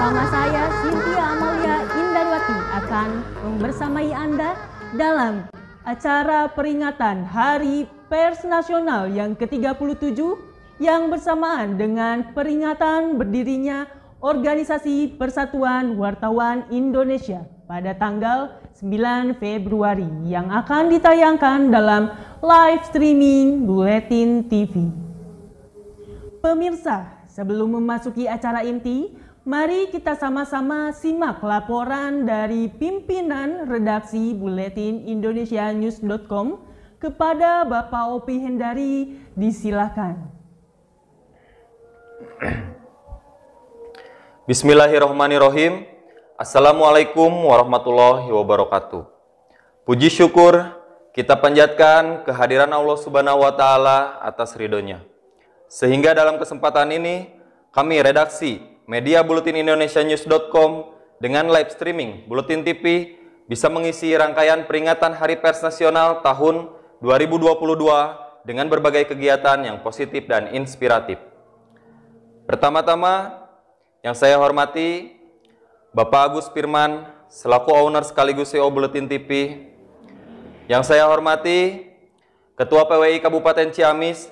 bersama saya Cynthia Amalia Indarwati akan membersamai Anda dalam acara peringatan Hari Pers Nasional yang ke-37 yang bersamaan dengan peringatan berdirinya Organisasi Persatuan Wartawan Indonesia pada tanggal 9 Februari yang akan ditayangkan dalam live streaming Buletin TV. Pemirsa, sebelum memasuki acara inti, mari kita sama-sama simak laporan dari pimpinan redaksi Buletin Indonesianews.com kepada Bapak Opi Hendari. Disilakan. Bismillahirrahmanirrahim. Assalamualaikum warahmatullahi wabarakatuh. Puji syukur kita panjatkan kehadiran Allah Subhanahu wa Ta'ala atas ridhonya, sehingga dalam kesempatan ini kami redaksi media Buletin Indonesianews.com dengan live streaming Buletin TV bisa mengisi rangkaian peringatan Hari Pers Nasional tahun 2022 dengan berbagai kegiatan yang positif dan inspiratif. Pertama-tama, yang saya hormati Bapak Agus Firman selaku owner sekaligus CEO Buletin TV. Yang saya hormati Ketua PWI Kabupaten Ciamis.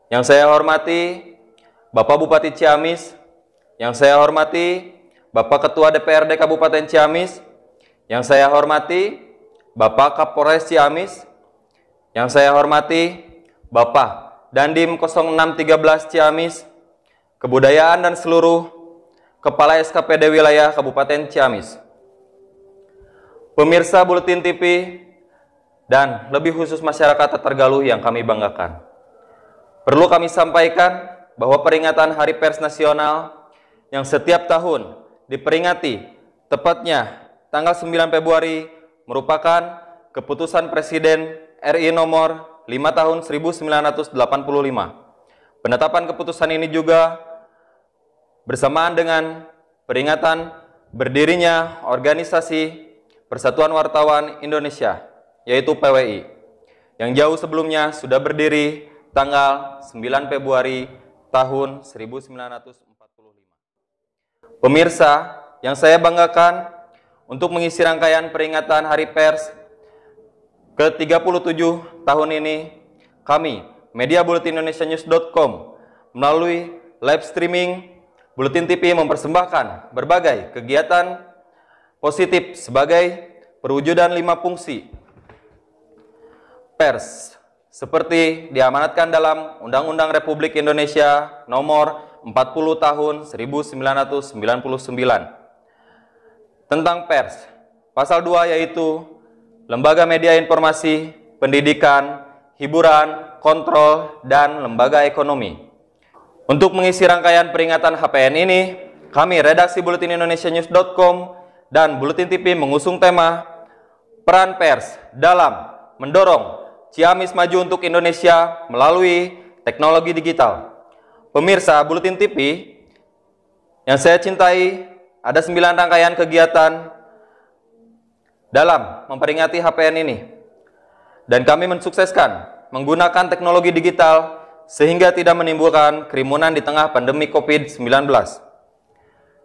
Yang saya hormati Bapak Bupati Ciamis. Yang saya hormati Bapak Ketua DPRD Kabupaten Ciamis. Yang saya hormati Bapak Kapolres Ciamis. Yang saya hormati Bapak Dandim 0613 Ciamis, Kebudayaan dan seluruh Kepala SKPD Wilayah Kabupaten Ciamis. Pemirsa Buletin TV dan lebih khusus masyarakat Tegaluh yang kami banggakan. Perlu kami sampaikan bahwa peringatan Hari Pers Nasional yang setiap tahun diperingati tepatnya tanggal 9 Februari merupakan keputusan Presiden RI nomor 5 tahun 1985. Penetapan keputusan ini juga bersamaan dengan peringatan berdirinya Organisasi Persatuan Wartawan Indonesia, yaitu PWI, yang jauh sebelumnya sudah berdiri tanggal 9 Februari tahun 1945. Pemirsa yang saya banggakan, untuk mengisi rangkaian peringatan Hari Pers ke-37 tahun ini, kami, media Buletin Indonesianews.com, melalui live streaming Buletin TV mempersembahkan berbagai kegiatan positif sebagai perwujudan 5 fungsi pers seperti diamanatkan dalam Undang-Undang Republik Indonesia nomor 40 tahun 1999 tentang pers. Pasal 2 yaitu lembaga media informasi, pendidikan, hiburan, kontrol, dan lembaga ekonomi. Untuk mengisi rangkaian peringatan HPN ini, kami redaksi Buletin Indonesianews.com dan Buletin TV mengusung tema Peran Pers dalam mendorong Ciamis maju untuk Indonesia melalui teknologi digital. Pemirsa Buletin TV yang saya cintai, ada 9 rangkaian kegiatan dalam memperingati HPN ini. Dan kami mensukseskan menggunakan teknologi digital sehingga tidak menimbulkan kerumunan di tengah pandemi COVID-19.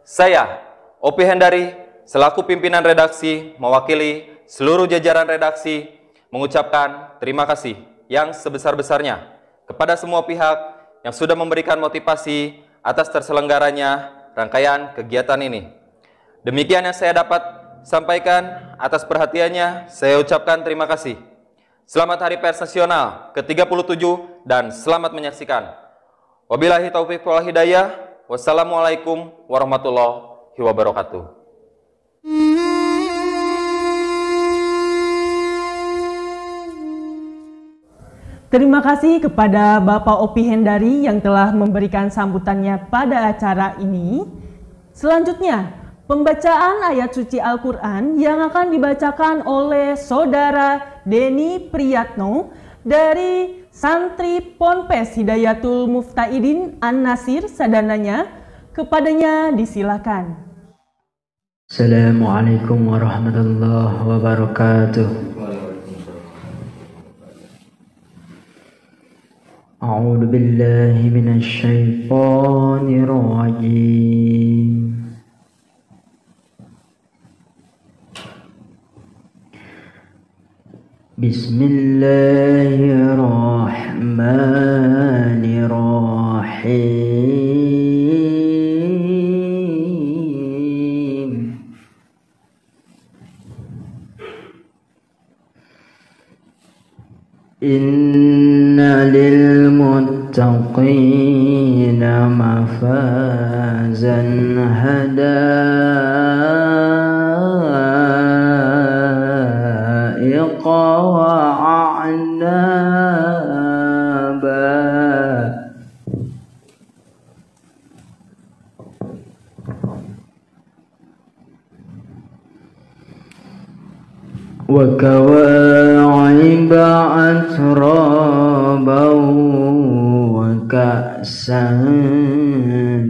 Saya, Opi Hendari, selaku pimpinan redaksi, mewakili seluruh jajaran redaksi, mengucapkan terima kasih yang sebesar-besarnya kepada semua pihak yang sudah memberikan motivasi atas terselenggaranya rangkaian kegiatan ini. Demikian yang saya dapat sampaikan. Atas perhatiannya, saya ucapkan terima kasih. Selamat Hari Pers Nasional ke-37 dan selamat menyaksikan. Wabillahi taufiq wal hidayah. Wassalamualaikum warahmatullahi wabarakatuh. Terima kasih kepada Bapak Opi Hendari yang telah memberikan sambutannya pada acara ini. Selanjutnya, pembacaan ayat suci Al-Quran yang akan dibacakan oleh Saudara Denny Priyatno dari Santri Ponpes Hidayatul Muftaidin An-Nasir Sadananya. Kepadanya disilakan. Assalamualaikum warahmatullahi wabarakatuh. A'udzu billahi minasy syaithanir rajim. Bismillahirrahmanirrahim. Inna lil muttaqina mafazan hadaiqa wa a'naba wa kawa'iba atraba wa ka'san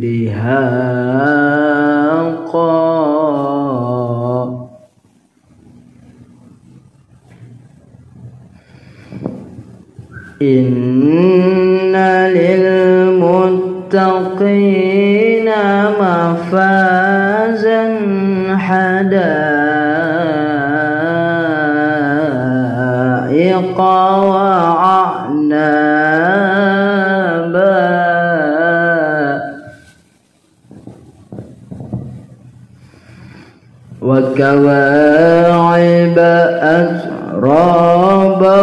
dihaqa inna lil muttaqina mafazan hadaiqa wa a'naba wa kawa'iba atraba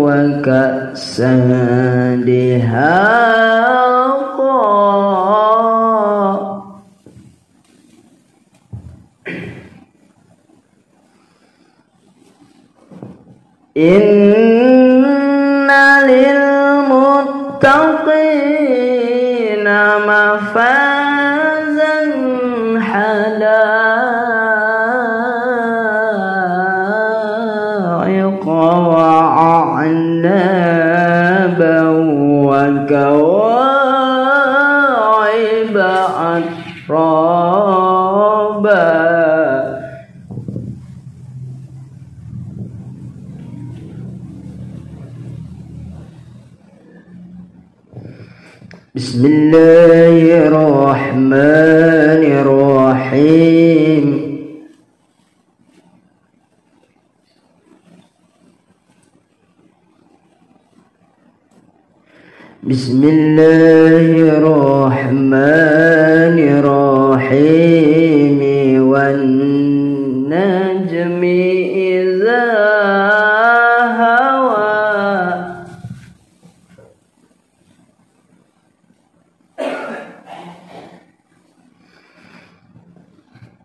wa ka'san dihaqa inna lil muttaqina mafazan hadaiqa wa a'naba wa kawa'iba atraba Bismillahirrahmanirrahim. Bismillahirrahmanirrahim. Wan najmi idza hawa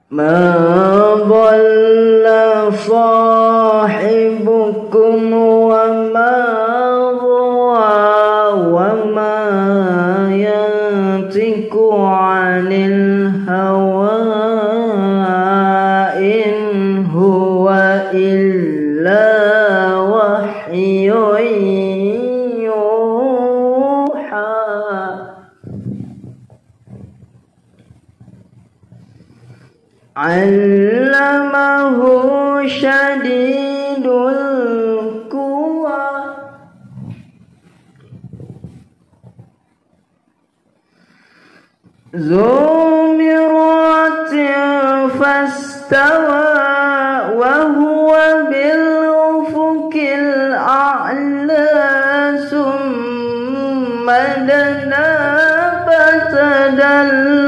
ma dhalla sahibukum wa ma ghawa wa ma yantiqu 'anil hawa in huwa illa wahyun yuha Allamahu syadidul quwa Zumiratin fastawa wa huwa bil ufuqil a'la summa dana fatadalla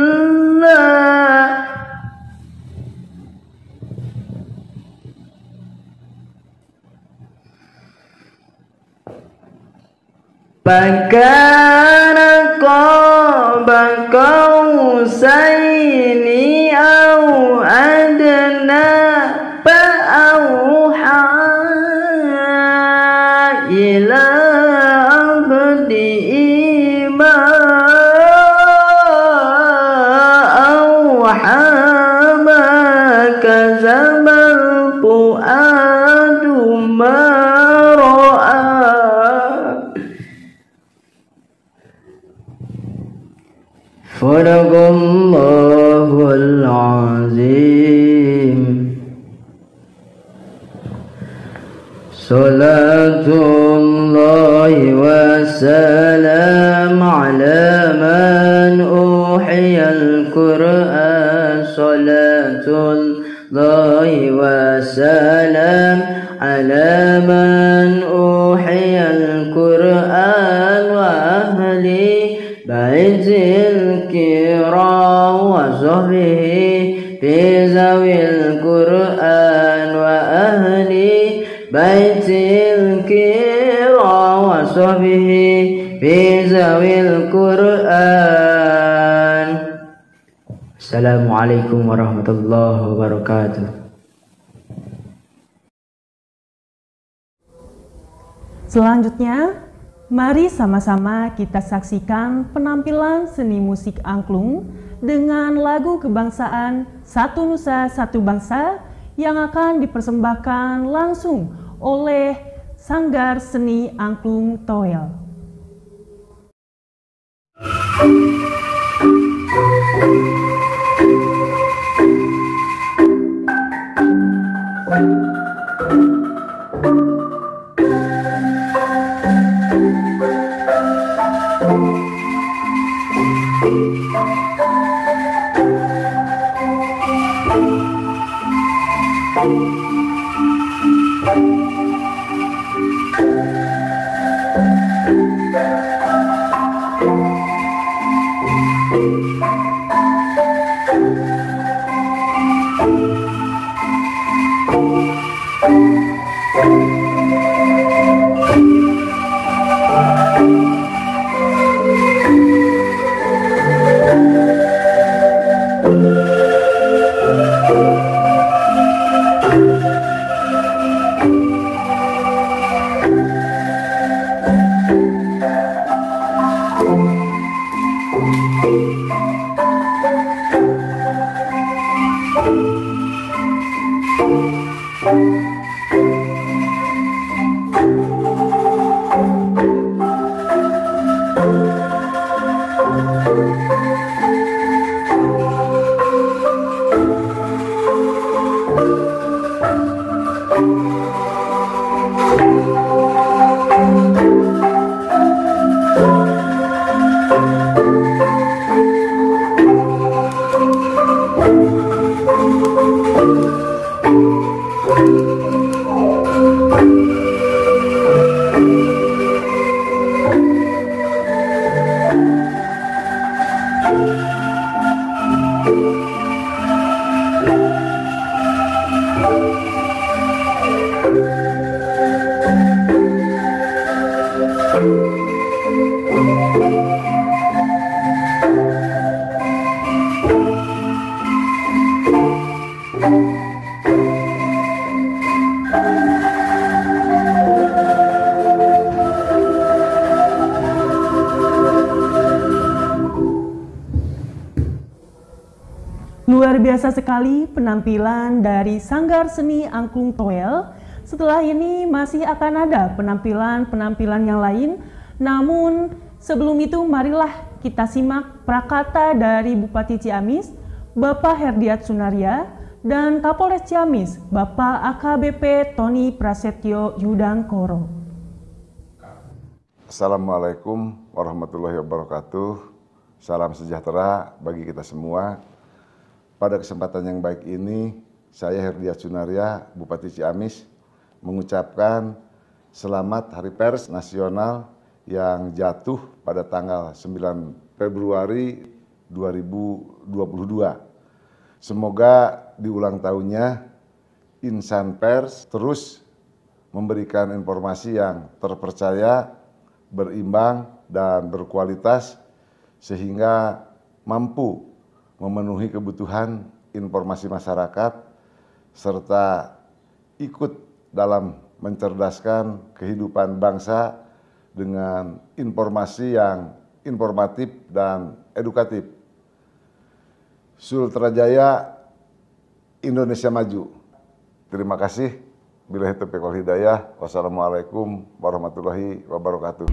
Fakana qaba qausaini au adna fa'auha ila abdi ma auha ma kazabal fuadu ma Sadaqallahul azim. Salatullahi wa salam ala man uhiyal Qur'an. Salatullahi wa والسلام على من أوحي القرآن وأهل بيت الكرام وصحبه في ذوي القرآن وأهل بيت الكرام وصحبه في ذوي القرآن. Assalamualaikum warahmatullahi wabarakatuh. Selanjutnya, mari sama-sama kita saksikan penampilan seni musik angklung dengan lagu kebangsaan Satu Nusa Satu Bangsa yang akan dipersembahkan langsung oleh Sanggar Seni Angklung Toel. Luar biasa sekali penampilan dari Sanggar Seni Angklung Toel. Setelah ini masih akan ada penampilan-penampilan yang lain. Namun sebelum itu marilah kita simak prakata dari Bupati Ciamis, Bapak Herdiat Sunaria, dan Kapolres Ciamis, Bapak AKBP Tony Prasetyo Yudangkoro. Assalamualaikum warahmatullahi wabarakatuh. Salam sejahtera bagi kita semua. Pada kesempatan yang baik ini, saya Herdiat Sunaria, Bupati Ciamis, mengucapkan selamat Hari Pers Nasional yang jatuh pada tanggal 9 Februari 2022. Semoga di ulang tahunnya insan pers terus memberikan informasi yang terpercaya, berimbang, dan berkualitas sehingga mampu memenuhi kebutuhan informasi masyarakat serta ikut dalam mencerdaskan kehidupan bangsa dengan informasi yang informatif dan edukatif. Sultra Jaya, Indonesia Maju. Terima kasih. Billahi taufiq wal hidayah. Wassalamualaikum warahmatullahi wabarakatuh.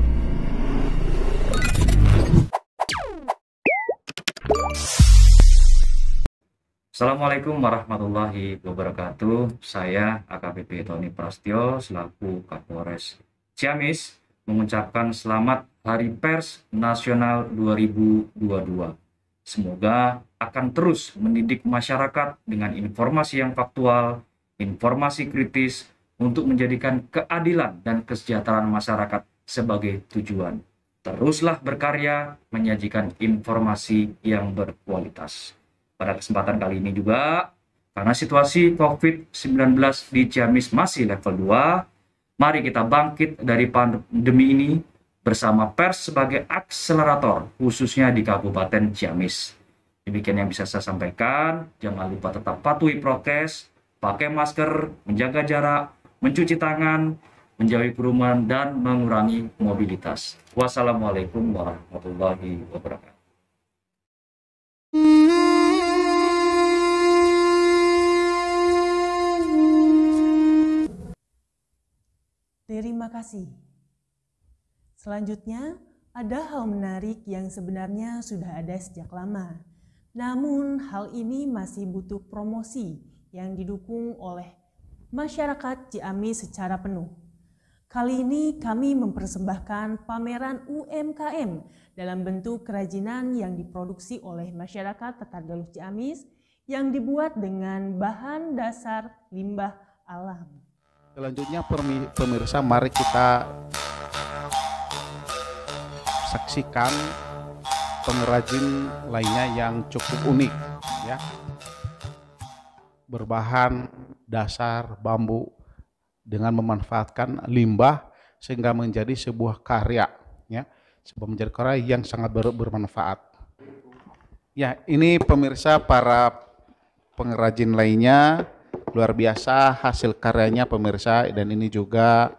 Assalamualaikum warahmatullahi wabarakatuh. Saya AKBP Tony Prasetyo selaku Kapolres Ciamis mengucapkan selamat Hari Pers Nasional 2022. Semoga akan terus mendidik masyarakat dengan informasi yang faktual, informasi kritis untuk menjadikan keadilan dan kesejahteraan masyarakat sebagai tujuan. Teruslah berkarya menyajikan informasi yang berkualitas. Pada kesempatan kali ini juga, karena situasi COVID-19 di Ciamis masih level 2, mari kita bangkit dari pandemi ini bersama pers sebagai akselerator, khususnya di Kabupaten Ciamis. Demikian yang bisa saya sampaikan. Jangan lupa tetap patuhi prokes, pakai masker, menjaga jarak, mencuci tangan, menjauhi kerumunan, dan mengurangi mobilitas. Wassalamualaikum warahmatullahi wabarakatuh. Terima kasih. Selanjutnya, ada hal menarik yang sebenarnya sudah ada sejak lama. Namun, hal ini masih butuh promosi yang didukung oleh masyarakat Ciamis secara penuh. Kali ini kami mempersembahkan pameran UMKM dalam bentuk kerajinan yang diproduksi oleh masyarakat Tetargaluh Ciamis yang dibuat dengan bahan dasar limbah alam. Selanjutnya pemirsa, mari kita saksikan pengrajin lainnya yang cukup unik ya. Berbahan dasar bambu dengan memanfaatkan limbah sehingga menjadi sebuah karya ya, sebuah menjadi karya yang sangat bermanfaat. Ya, ini pemirsa para pengrajin lainnya luar biasa hasil karyanya pemirsa, dan ini juga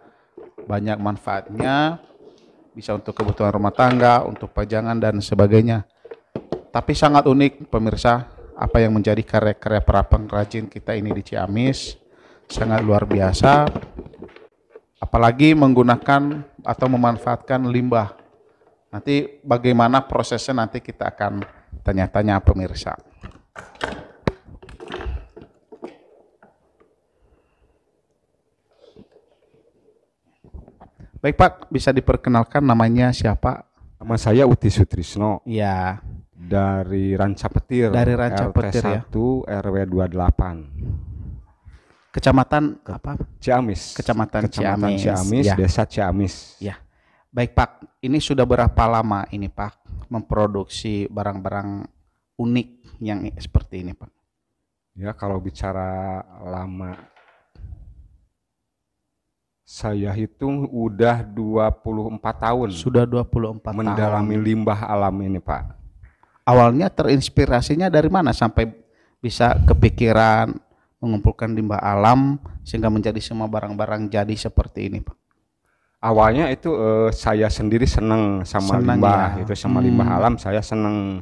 banyak manfaatnya, bisa untuk kebutuhan rumah tangga, untuk pajangan dan sebagainya. Tapi sangat unik pemirsa apa yang menjadi karya-karya para pengrajin kita ini di Ciamis, sangat luar biasa, apalagi menggunakan atau memanfaatkan limbah. Nanti bagaimana prosesnya nanti kita akan tanya-tanya pemirsa. Baik Pak, bisa diperkenalkan namanya siapa? Nama saya Uti Sutrisno. Ya. Dari Ranca Petir. Dari Ranca Petir ya. RT 1 RW 28. Kecamatan apa? Ciamis. Kecamatan Ciamis. Ya. Desa Ciamis. Ya. Baik Pak, ini sudah berapa lama ini Pak memproduksi barang-barang unik yang seperti ini Pak? Ya, kalau bicara lama, saya hitung udah 24 tahun. Sudah 24 tahun. Mendalami limbah alam ini Pak. Awalnya terinspirasinya dari mana sampai bisa kepikiran mengumpulkan limbah alam sehingga menjadi semua barang-barang jadi seperti ini Pak? Awalnya itu saya sendiri senang sama limbah ya. Itu sama limbah alam saya senang.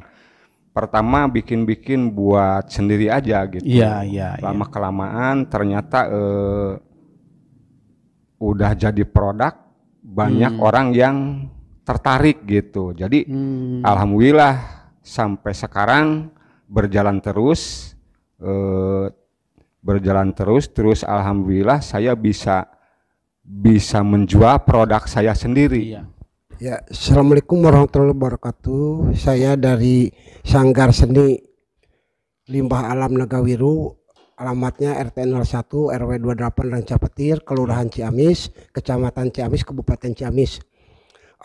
Pertama bikin-bikin buat sendiri aja gitu. Iya. Lama kelamaan ternyata udah jadi produk, banyak orang yang tertarik gitu. Jadi alhamdulillah sampai sekarang berjalan terus, terus alhamdulillah saya bisa menjual produk saya sendiri. Iya. Ya, Assalamualaikum warahmatullahi wabarakatuh. Saya dari Sanggar Seni Limbah Alam Nagawiru, alamatnya RT 01 RW 28 Ranca Petir, Kelurahan Ciamis, Kecamatan Ciamis, Kabupaten Ciamis.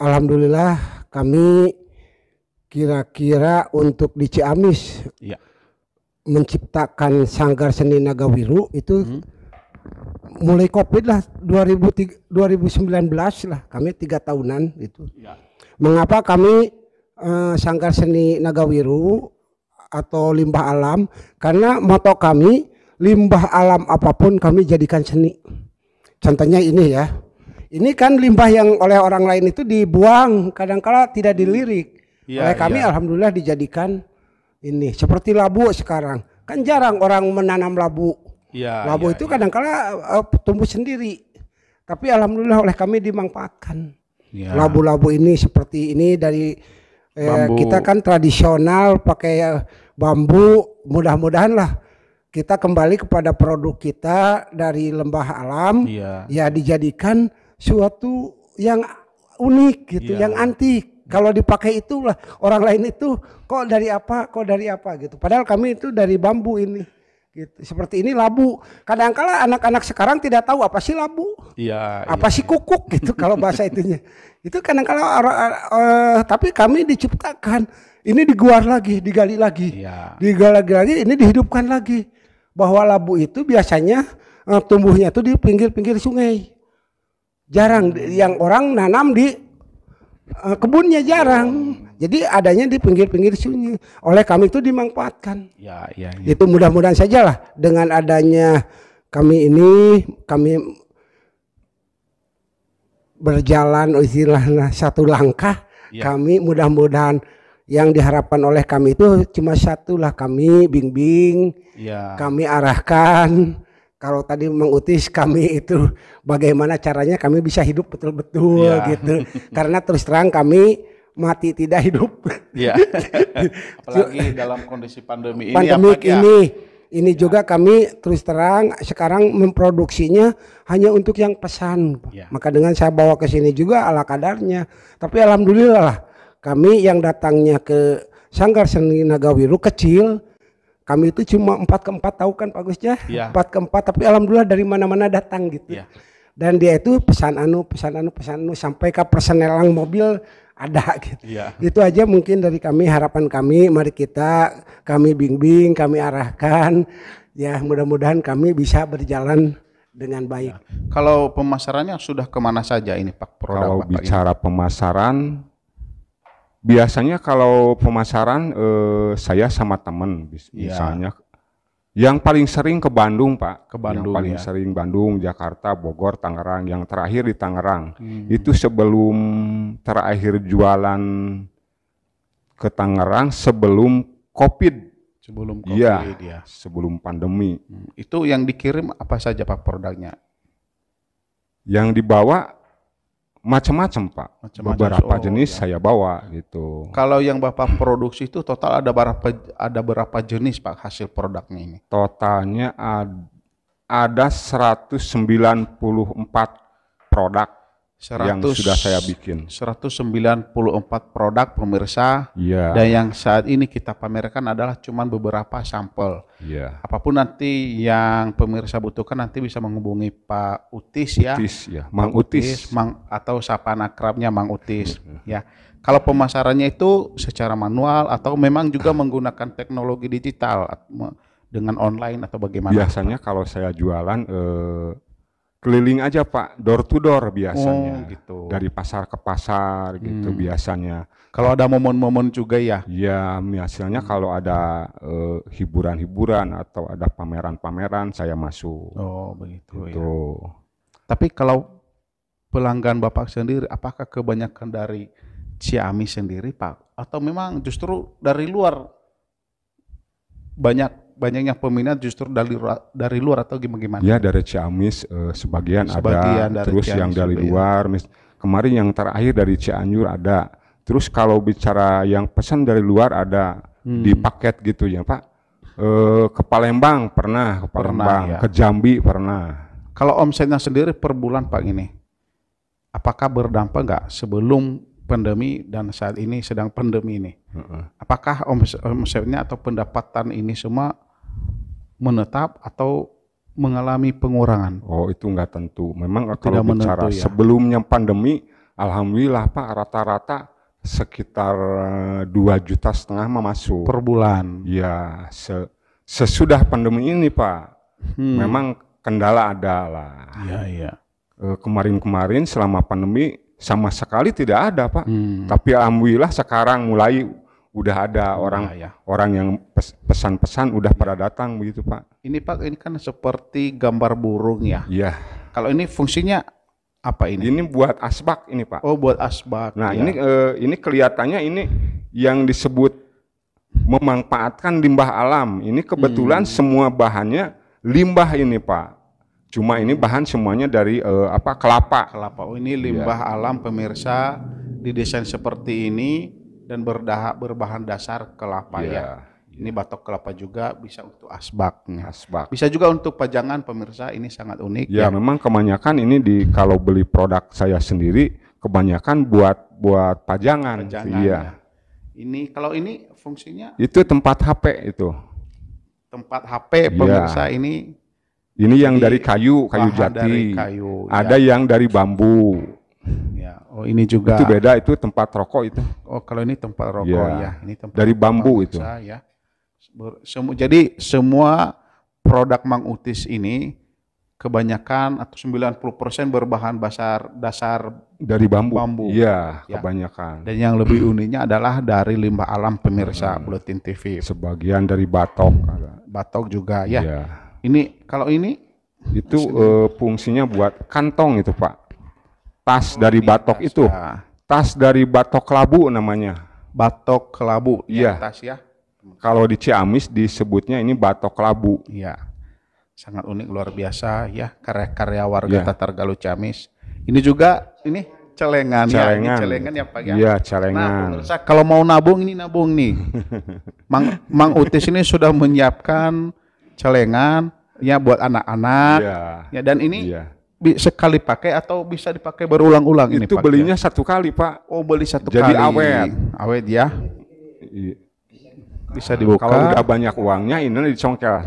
Alhamdulillah kami kira-kira untuk di Ciamis menciptakan Sanggar Seni Nagawiru itu mulai COVID lah 2019 lah, kami 3 tahunan itu. Mengapa kami Sanggar Seni Nagawiru atau limbah alam? Karena moto kami limbah alam apapun kami jadikan seni. Contohnya ini ya, ini kan limbah yang oleh orang lain itu dibuang, kadang-kala tidak dilirik. Oleh kami alhamdulillah dijadikan ini seperti labu sekarang. Kan jarang orang menanam labu. Labu itu kadang-kala tumbuh sendiri. Tapi alhamdulillah oleh kami dimanfaatkan. Labu-labu ini seperti ini dari kita kan tradisional pakai bambu. Mudah-mudahan lah kita kembali kepada produk kita dari limbah alam. Ya dijadikan suatu yang unik gitu, yang antik. Kalau dipakai itulah orang lain itu kok dari apa gitu. Padahal kami itu dari bambu ini. Gitu. Seperti ini labu. Kadang-kala anak-anak sekarang tidak tahu apa sih labu. Iya. Apa sih kukuk gitu kalau bahasa itunya. Itu kadang-kala tapi kami diciptakan. Ini diguar lagi, digali lagi. Iya. Digali lagi, ini dihidupkan lagi. Bahwa labu itu biasanya tumbuhnya itu di pinggir-pinggir sungai. Jarang yang orang nanam di kebunnya jarang. Jadi adanya di pinggir-pinggir sungai. Oleh kami itu dimanfaatkan. Ya. Itu mudah-mudahan sajalah dengan adanya kami berjalan istilahnya satu langkah. Ya. Kami mudah-mudahan yang diharapkan oleh kami itu cuma satulah, kami bimbing, ya. Kami arahkan. Kalau tadi mengutis kami itu bagaimana caranya kami bisa hidup betul-betul ya. Gitu. Karena terus terang kami mati tidak hidup. Iya. Apalagi dalam kondisi pandemi ini. Pandemik ini juga kami terus terang sekarang memproduksinya hanya untuk yang pesan. Ya. Maka dengan saya bawa ke sini juga ala kadarnya. Tapi alhamdulillah lah kami yang datangnya ke Sanggar Seni Nagawiru kecil. Kami itu cuma 4 ke 4 tahu kan Pak Gusnya? Ya. 4 ke 4 tapi alhamdulillah dari mana-mana datang gitu. Ya. Dan dia itu pesan anu sampai ke persenelang mobil ada gitu. Ya. Itu aja mungkin dari kami, harapan kami, mari kami bimbing, kami arahkan ya, mudah-mudahan kami bisa berjalan dengan baik. Ya. Kalau pemasarannya sudah kemana saja ini Pak produk? Kalau bicara pemasaran, biasanya kalau pemasaran saya sama teman misalnya. Ya. Yang paling sering ke Bandung Pak, yang paling sering Bandung, Jakarta, Bogor, Tangerang, yang terakhir di Tangerang. Itu sebelum terakhir jualan ke Tangerang sebelum COVID. Sebelum COVID ya. Sebelum pandemi. Itu yang dikirim apa saja Pak produknya? Yang dibawa macam-macam Pak, beberapa jenis saya bawa gitu. Kalau yang Bapak produksi itu total ada berapa jenis Pak hasil produknya ini? Totalnya ada 194 produk yang sudah saya bikin. 194 produk pemirsa. Ya. Dan yang saat ini kita pamerkan adalah cuma beberapa sampel. Ya. Apapun nanti yang pemirsa butuhkan nanti bisa menghubungi Pak Utis ya. Utis ya, Mang Utis. Atau sapaan akrabnya Mang Utis. Ya. Kalau pemasarannya itu secara manual atau memang juga menggunakan teknologi digital dengan online atau bagaimana? Biasanya kalau saya jualan keliling aja Pak, door to door biasanya, gitu. Dari pasar ke pasar gitu biasanya. Kalau ada momen-momen juga ya? Ya, biasanya kalau ada hiburan-hiburan atau ada pameran-pameran saya masuk. Oh begitu gitu. Ya. Tapi kalau pelanggan Bapak sendiri, apakah kebanyakan dari Ciamis sendiri Pak? Atau memang justru dari luar banyaknya peminat justru dari luar atau gimana? Ya dari Ciamis sebagian ada, terus Ciamis yang dari luar. Kemarin yang terakhir dari Cianjur ada. Terus kalau bicara yang pesan dari luar ada di paket gitu ya Pak. Ke Palembang pernah, ya. Ke Jambi pernah. Kalau omsetnya sendiri per bulan Pak ini, apakah berdampak nggak sebelum pandemi dan saat ini sedang pandemi ini? Apakah omsetnya atau pendapatan ini semua menetap atau mengalami pengurangan? Oh itu nggak tentu. Memang kalau bicara ya. Sebelumnya pandemi, alhamdulillah Pak rata-rata sekitar 2,5 juta masuk per bulan. Ya sesudah pandemi ini Pak, memang kendala ada lah. Iya. Kemarin-kemarin selama pandemi sama sekali tidak ada Pak. Tapi alhamdulillah sekarang mulai udah ada orang yang pesan-pesan udah pada datang begitu Pak. Ini Pak, ini kan seperti gambar burung ya. Iya. Kalau ini fungsinya apa ini? Ini buat asbak ini Pak. Oh buat asbak. Nah ya. Ini kelihatannya ini yang disebut memanfaatkan limbah alam. Ini kebetulan semua bahannya limbah ini Pak. Cuma ini bahan semuanya dari kelapa. Oh ini limbah alam pemirsa, didesain seperti ini dan berbahan dasar kelapa ya. Ini batok kelapa juga bisa untuk asbaknya. Bisa juga untuk pajangan pemirsa, ini sangat unik. Ya memang kebanyakan ini kalau beli produk saya sendiri kebanyakan buat pajangan. Iya. Ini kalau ini fungsinya? Itu tempat HP itu. tempat HP pemirsa ini yang dari kayu jati. Dari kayu, ada yang dari bambu. Ya, oh ini juga. Itu beda, itu tempat rokok itu. Oh, kalau ini tempat rokok ya. Ini tempat dari bambu itu. Ya. Jadi semua produk Mang Utis ini kebanyakan atau 90% berbahan dasar dari bambu. Iya, ya. Kebanyakan. Dan yang lebih uniknya adalah dari limbah alam pemirsa Buletin TV. Sebagian dari batok. Batok juga ya. Ini kalau ini itu fungsinya buat kantong itu, Pak. Tas dari batok tas, itu. Ya. Tas dari batok kelabu namanya. Batok kelabu. Iya. Tas ya. Kalau di Ciamis disebutnya ini batok kelabu. Iya. Sangat unik, luar biasa ya, karya-karya warga Tatargaluh Ciamis. Ini juga ini celengan. Ya, ini celengan ya Pak ya. Iya, celengan. Nah, pemirsa, kalau mau nabung ini nabung nih. Mang Utis ini sudah menyiapkan celengan ya buat anak-anak. Ya, dan ini sekali pakai atau bisa dipakai berulang-ulang ini Pak? Itu belinya satu kali, Pak. Oh, beli satu kali. Jadi awet. Awet ya. Bisa dibuka. Kalau udah banyak uangnya ini dicongkel.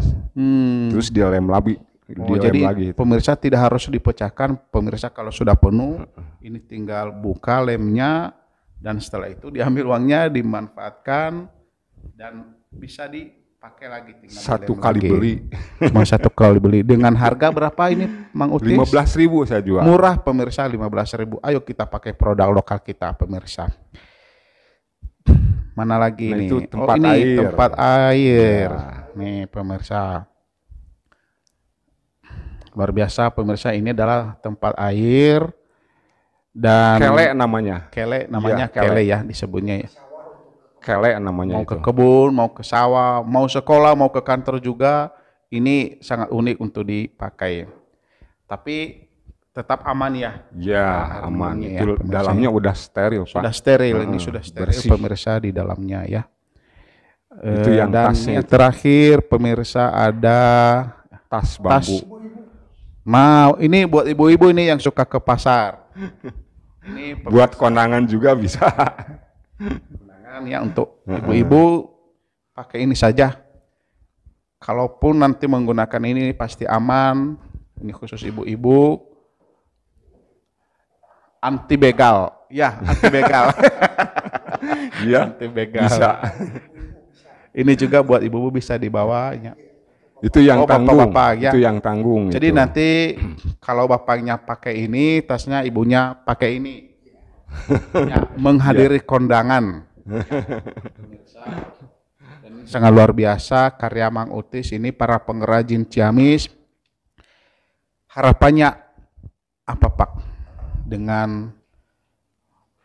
Terus dilem lagi. Jadi pemirsa tidak harus dipecahkan. Pemirsa kalau sudah penuh, ini tinggal buka lemnya dan setelah itu diambil uangnya, dimanfaatkan dan bisa dipakai lagi. Satu kali beli. Cuma satu kali beli. Dengan harga berapa ini, Mang Utis? 15.000 saya jual. Murah pemirsa, 15.000. Ayo kita pakai produk lokal kita pemirsa. Mana lagi nih? Itu tempat air. Tempat air. Ya. Nih pemirsa. Luar biasa pemirsa, ini adalah tempat air dan kele namanya. Kele namanya, kele ya disebutnya ya. Kele namanya. Mau ke kebun, mau ke sawah, mau sekolah, mau ke kantor juga, ini sangat unik untuk dipakai. Tapi tetap aman ya. Ya, aman. Itu dalamnya udah steril, Pak. Sudah steril, ini sudah steril bersih. Pemirsa di dalamnya ya. Itu yang dan yang terakhir pemirsa ada tas bambu. Mau ini buat ibu-ibu ini yang suka ke pasar. Ini buat kondangan juga bisa. Kondangan ya untuk ibu-ibu pakai ini saja. Kalaupun nanti menggunakan ini pasti aman. Ini khusus ibu-ibu. Anti begal, ya anti begal. Iya, anti begal. Bisa. Ini juga buat ibu-ibu bisa dibawanya. Itu yang tanggung. Bapak, ya. Itu yang tanggung. Jadi nanti kalau bapaknya pakai ini, tasnya ibunya pakai ini. Ya, menghadiri kondangan. Dan sangat luar biasa karya Mang Utis ini, para pengrajin Ciamis. Harapannya apa Pak? Dengan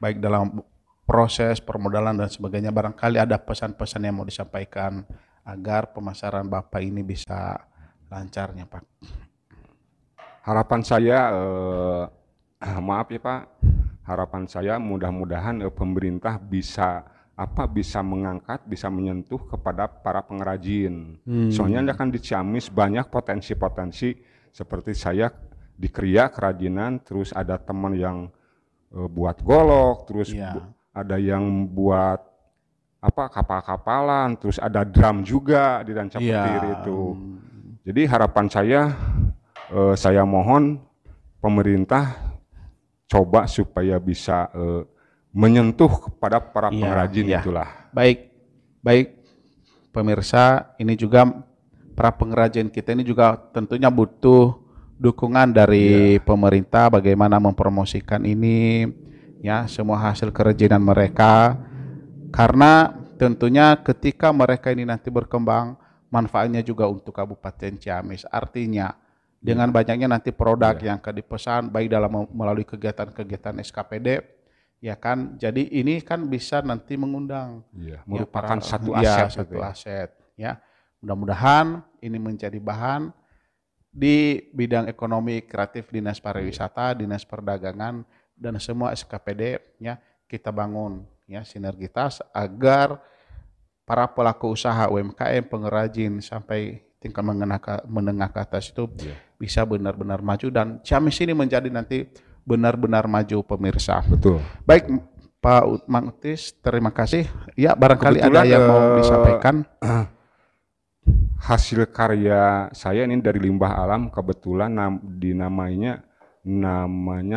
baik dalam proses permodalan dan sebagainya, barangkali ada pesan-pesan yang mau disampaikan agar pemasaran Bapak ini bisa lancarnya Pak. Harapan saya, maaf ya Pak, harapan saya mudah-mudahan pemerintah bisa mengangkat, bisa menyentuh kepada para pengrajin. Soalnya kan di Ciamis banyak potensi-potensi seperti saya di Kria kerajinan, terus ada teman yang buat golok, terus ada yang buat kapal-kapalan, terus ada drum juga di Ranca Petir itu. Jadi harapan saya mohon pemerintah coba supaya bisa menyentuh kepada para pengrajin itulah. Baik pemirsa, ini juga para pengrajin kita ini juga tentunya butuh dukungan dari pemerintah bagaimana mempromosikan ini ya, semua hasil kerajinan mereka, karena tentunya ketika mereka ini nanti berkembang manfaatnya juga untuk Kabupaten Ciamis. Artinya dengan banyaknya nanti produk yang akan dipesan baik dalam melalui kegiatan-kegiatan SKPD ya kan, jadi ini kan bisa nanti mengundang merupakan satu aset ya. Mudah-mudahan ini menjadi bahan di bidang ekonomi kreatif Dinas Pariwisata, Dinas Perdagangan dan semua SKPD ya, kita bangun ya sinergitas agar para pelaku usaha UMKM, pengrajin sampai tingkat menengah ke atas itu bisa benar-benar maju dan Ciamis ini menjadi nanti benar-benar maju pemirsa. Betul. Baik Pak Mang Utis, terima kasih. Ya barangkali kebetulan ada yang mau disampaikan. hasil karya saya ini dari limbah alam, kebetulan namanya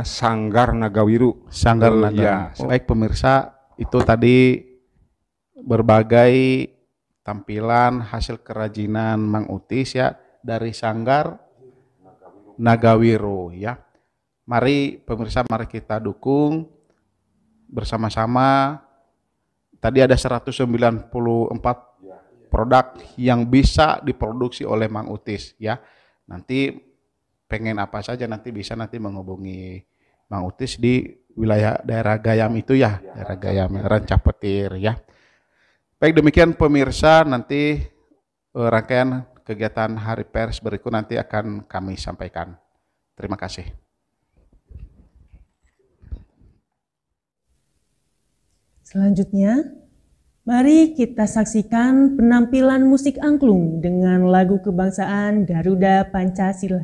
Sanggar Nagawiru. Sanggar Nagawiru. Ya. Baik pemirsa, itu tadi berbagai tampilan hasil kerajinan Mang Utis ya dari Sanggar Nagawiru ya. Mari pemirsa, mari kita dukung bersama-sama. Tadi ada 194 produk yang bisa diproduksi oleh Mang Utis ya. Nanti pengen apa saja nanti bisa menghubungi Mang Utis di wilayah daerah Gayam itu ya, daerah Gayam Rancapetir ya. Baik, demikian pemirsa, nanti rangkaian kegiatan Hari Pers berikut nanti akan kami sampaikan. Terima kasih. Selanjutnya, mari kita saksikan penampilan musik angklung dengan lagu kebangsaan Garuda Pancasila.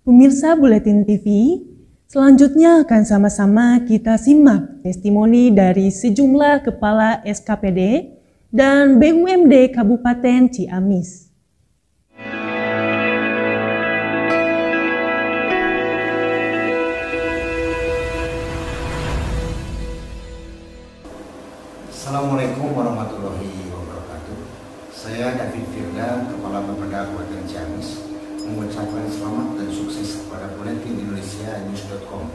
Pemirsa Buletin TV, selanjutnya akan sama-sama kita simak testimoni dari sejumlah kepala SKPD dan BUMD Kabupaten Ciamis. Assalamualaikum warahmatullahi wabarakatuh. Saya David Firda, Kepala Bapeda Kabupaten Ciamis, mengucapkan selamat dan sukses kepada Buletin Indonesia News.com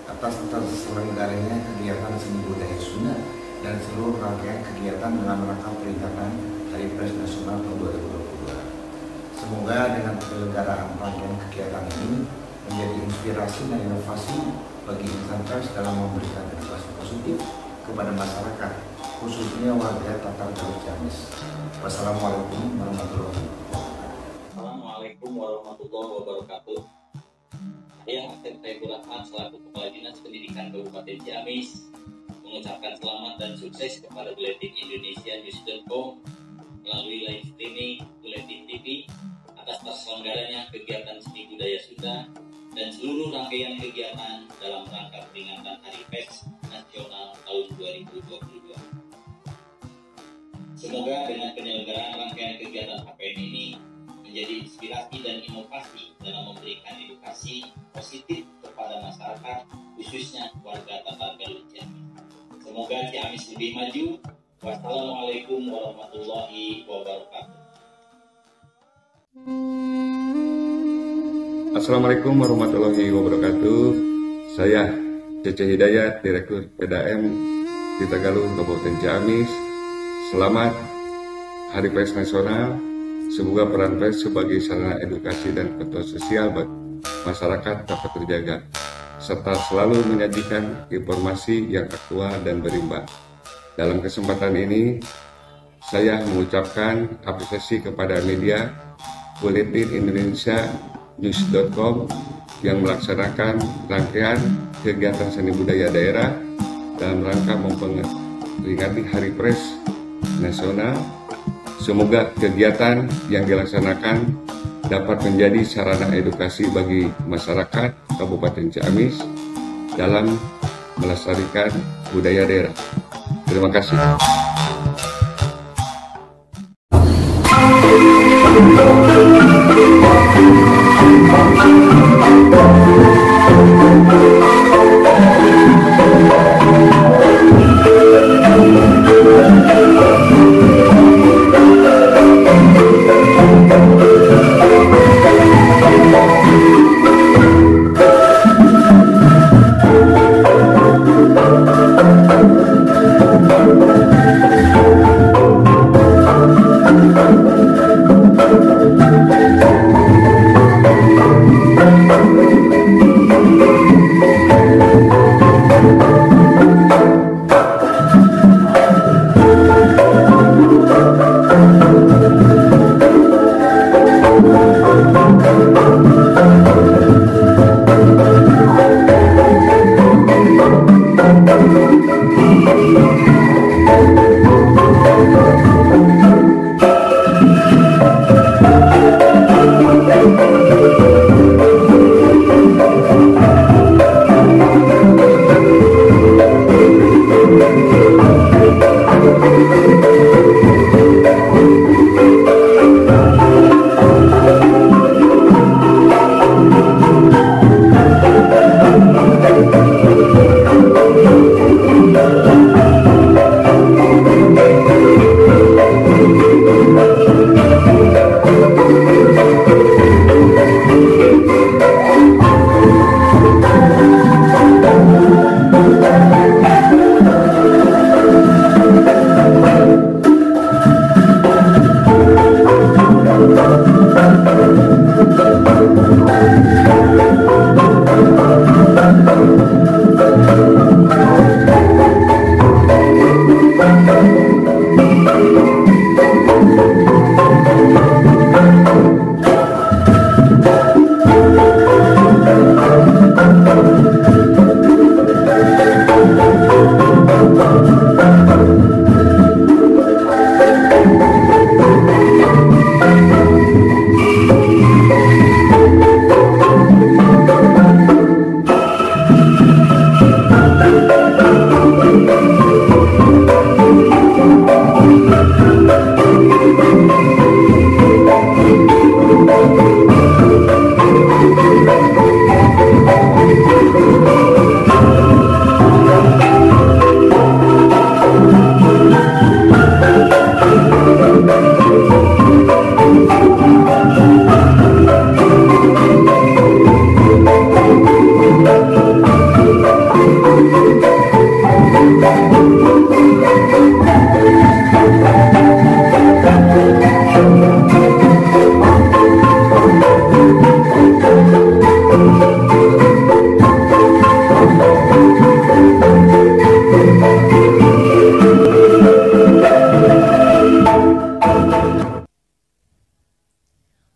atas terselenggaranya kegiatan Seni Budaya Sunda dan seluruh rangkaian kegiatan dalam rangka peringatan Hari Pers Nasional tahun 2022. Semoga dengan penyelenggaraan rangkaian kegiatan ini menjadi inspirasi dan inovasi bagi insan pers dalam memberikan edukasi positif kepada masyarakat, khususnya warga Tatar Galuh Ciamis. Wassalamualaikum warahmatullahi wabarakatuh. Assalamualaikum warahmatullahi wabarakatuh. Saya Saiful Rahman selaku Kepala Dinas Pendidikan Kabupaten Ciamis mengucapkan selamat dan sukses kepada Buletin Indonesia News.com melalui live streaming Buletin TV atas terselenggaranya kegiatan Seni Budaya Sunda dan seluruh rangkaian kegiatan dalam rangka peringatan Hari Pers Nasional tahun 2022. Semoga dengan penyelenggaraan rangkaian kegiatan HPN ini menjadi inspirasi dan inovasi dalam memberikan edukasi positif kepada masyarakat, khususnya warga Tatar Galuh Ciamis. Semoga Ciamis lebih maju. Wassalamualaikum warahmatullahi wabarakatuh. Assalamualaikum warahmatullahi wabarakatuh. Saya Cece Hidayat, Direktur PDAM Tita Galuh Kabupaten Ciamis. Selamat Hari Pers Nasional. Semoga peran pers sebagai sarana edukasi dan kontrol sosial bagi masyarakat dapat terjaga, serta selalu menyajikan informasi yang aktual dan berimbang. Dalam kesempatan ini, saya mengucapkan apresiasi kepada media Buletin Indonesia News.com yang melaksanakan rangkaian kegiatan seni budaya daerah dalam rangka memperingati Hari Pers Nasional. Semoga kegiatan yang dilaksanakan dapat menjadi sarana edukasi bagi masyarakat Kabupaten Ciamis dalam melestarikan budaya daerah. Terima kasih.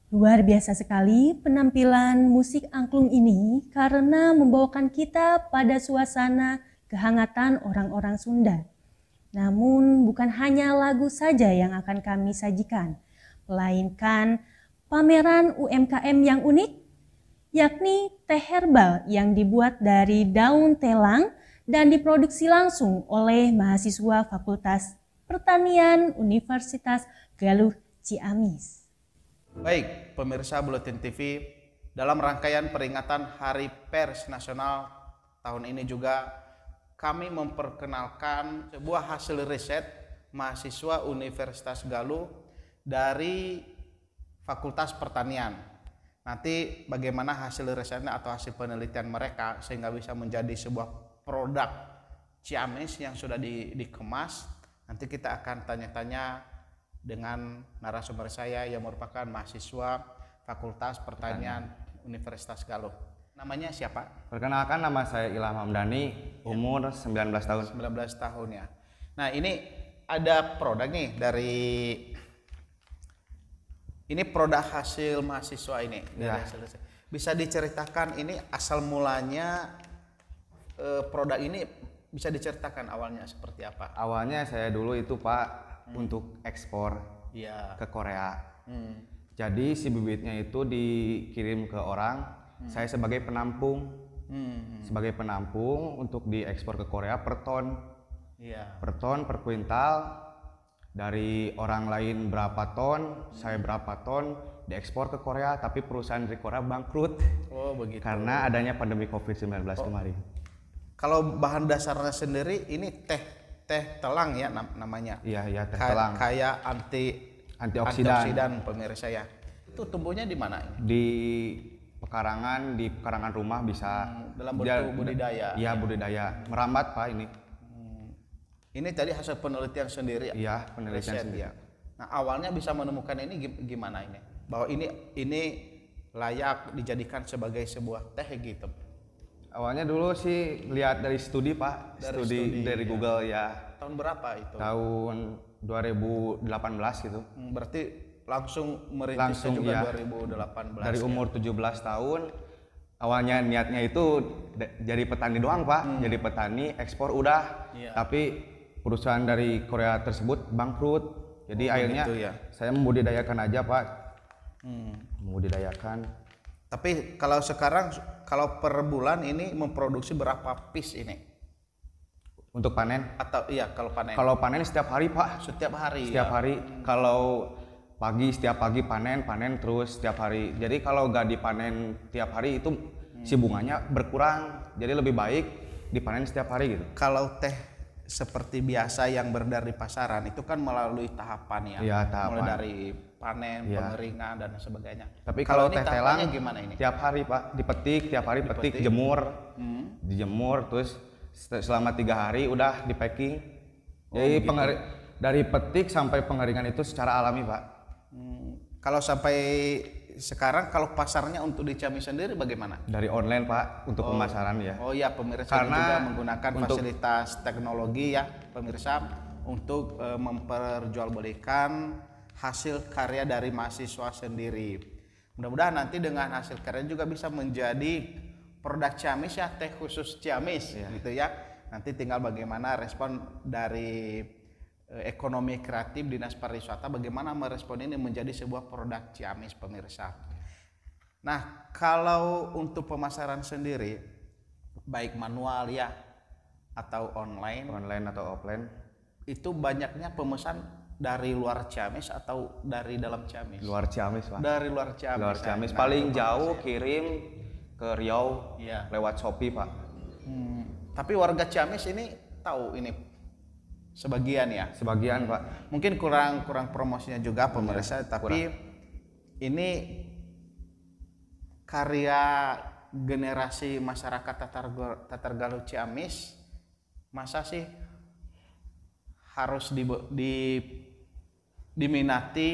Luar biasa sekali penampilan musik angklung ini karena membawakan kita pada suasana kehangatan orang-orang Sunda. Namun bukan hanya lagu saja yang akan kami sajikan, melainkan pameran UMKM yang unik, yakni teh herbal yang dibuat dari daun telang dan diproduksi langsung oleh mahasiswa Fakultas Pertanian Universitas Galuh Ciamis. Baik, pemirsa Buletin TV, dalam rangkaian peringatan Hari Pers Nasional tahun ini juga kami memperkenalkan sebuah hasil riset mahasiswa Universitas Galuh dari Fakultas Pertanian. Nanti bagaimana hasil risetnya atau hasil penelitian mereka sehingga bisa menjadi sebuah produk Ciamis yang sudah dikemas. Nanti kita akan tanya-tanya dengan narasumber saya yang merupakan mahasiswa Fakultas Pertanian Universitas Galuh. Namanya siapa? Perkenalkan, nama saya Ilham Hamdani, umur 19 tahun. 19 tahun ya. Nah, ini ada produk nih dari ini produk hasil mahasiswa ini. Ya. Bisa diceritakan ini asal mulanya produk ini, bisa diceritakan awalnya seperti apa? Awalnya saya dulu itu Pak untuk ekspor ke Korea. Jadi si bibitnya itu dikirim ke orang, saya sebagai penampung. Sebagai penampung untuk diekspor ke Korea per ton. Per ton, per kuintal. Dari orang lain berapa ton, saya berapa ton, diekspor ke Korea, tapi perusahaan dari Korea bangkrut. Oh, begitu. Karena adanya pandemi COVID-19 kemarin. Kalau bahan dasarnya sendiri ini teh telang ya namanya. Iya, teh telang. Kayak antioksidan pemirsa ya. Itu tumbuhnya di mana ini? Di pekarangan rumah bisa. Dalam bentuk budidaya. Iya, budidaya. Merambat Pak ini. Ini tadi hasil penelitian sendiri ya? Iya, penelitian sendiri. Ya. Nah, awalnya bisa menemukan ini gimana ini? Bahwa ini layak dijadikan sebagai sebuah teh gitu. Awalnya dulu sih lihat dari studi Pak, studi dari Google ya. Tahun berapa itu? Tahun 2018 gitu. Berarti langsung merintisnya juga 2018. Dari umur 17 tahun, awalnya niatnya itu jadi petani doang Pak, jadi petani ekspor udah. Tapi perusahaan dari Korea tersebut bangkrut. Jadi akhirnya saya membudidayakan aja Pak. Membudidayakan. Tapi kalau sekarang, kalau per bulan ini memproduksi berapa piece ini? Untuk panen? Atau iya kalau panen? Kalau panen setiap hari Pak. Setiap hari? Setiap hari. Kalau pagi, setiap pagi panen terus setiap hari. Jadi kalau nggak dipanen tiap hari itu si bunganya berkurang. Jadi lebih baik dipanen setiap hari gitu. Kalau teh seperti biasa yang beredar di pasaran itu kan melalui tahapan ya? Iya, tahapan. Mulai dari panen, pengeringan dan sebagainya. Tapi kalau teh telang gimana ini? Tiap hari Pak, dipetik, tiap hari petik, jemur, dijemur, terus selama 3 hari udah di packing. Jadi dari petik sampai pengeringan itu secara alami Pak. Kalau sampai sekarang, kalau pasarnya untuk di Ciamis sendiri bagaimana? Dari online Pak, untuk pemasaran ya. Oh iya, pemirsa juga menggunakan fasilitas teknologi ya pemirsa untuk memperjualbelikan hasil karya dari mahasiswa sendiri. Mudah-mudahan nanti dengan hasil karya juga bisa menjadi produk Ciamis ya, teh khusus Ciamis gitu ya. Nanti tinggal bagaimana respon dari ekonomi kreatif Dinas Pariwisata, bagaimana merespon ini menjadi sebuah produk Ciamis pemirsa. Nah, kalau untuk pemasaran sendiri baik manual ya atau online atau offline, itu banyaknya pemesan dari luar Ciamis atau dari dalam Ciamis? Luar Ciamis Pak. Dari luar Ciamis. Luar Ciamis. Paling jauh kirim ke Riau lewat Shopee Pak. Tapi warga Ciamis ini tahu ini sebagian ya? Sebagian Pak. Mungkin kurang promosinya juga pemirsa, tapi ini karya generasi masyarakat Tatar Galuh Ciamis, masa sih harus diminati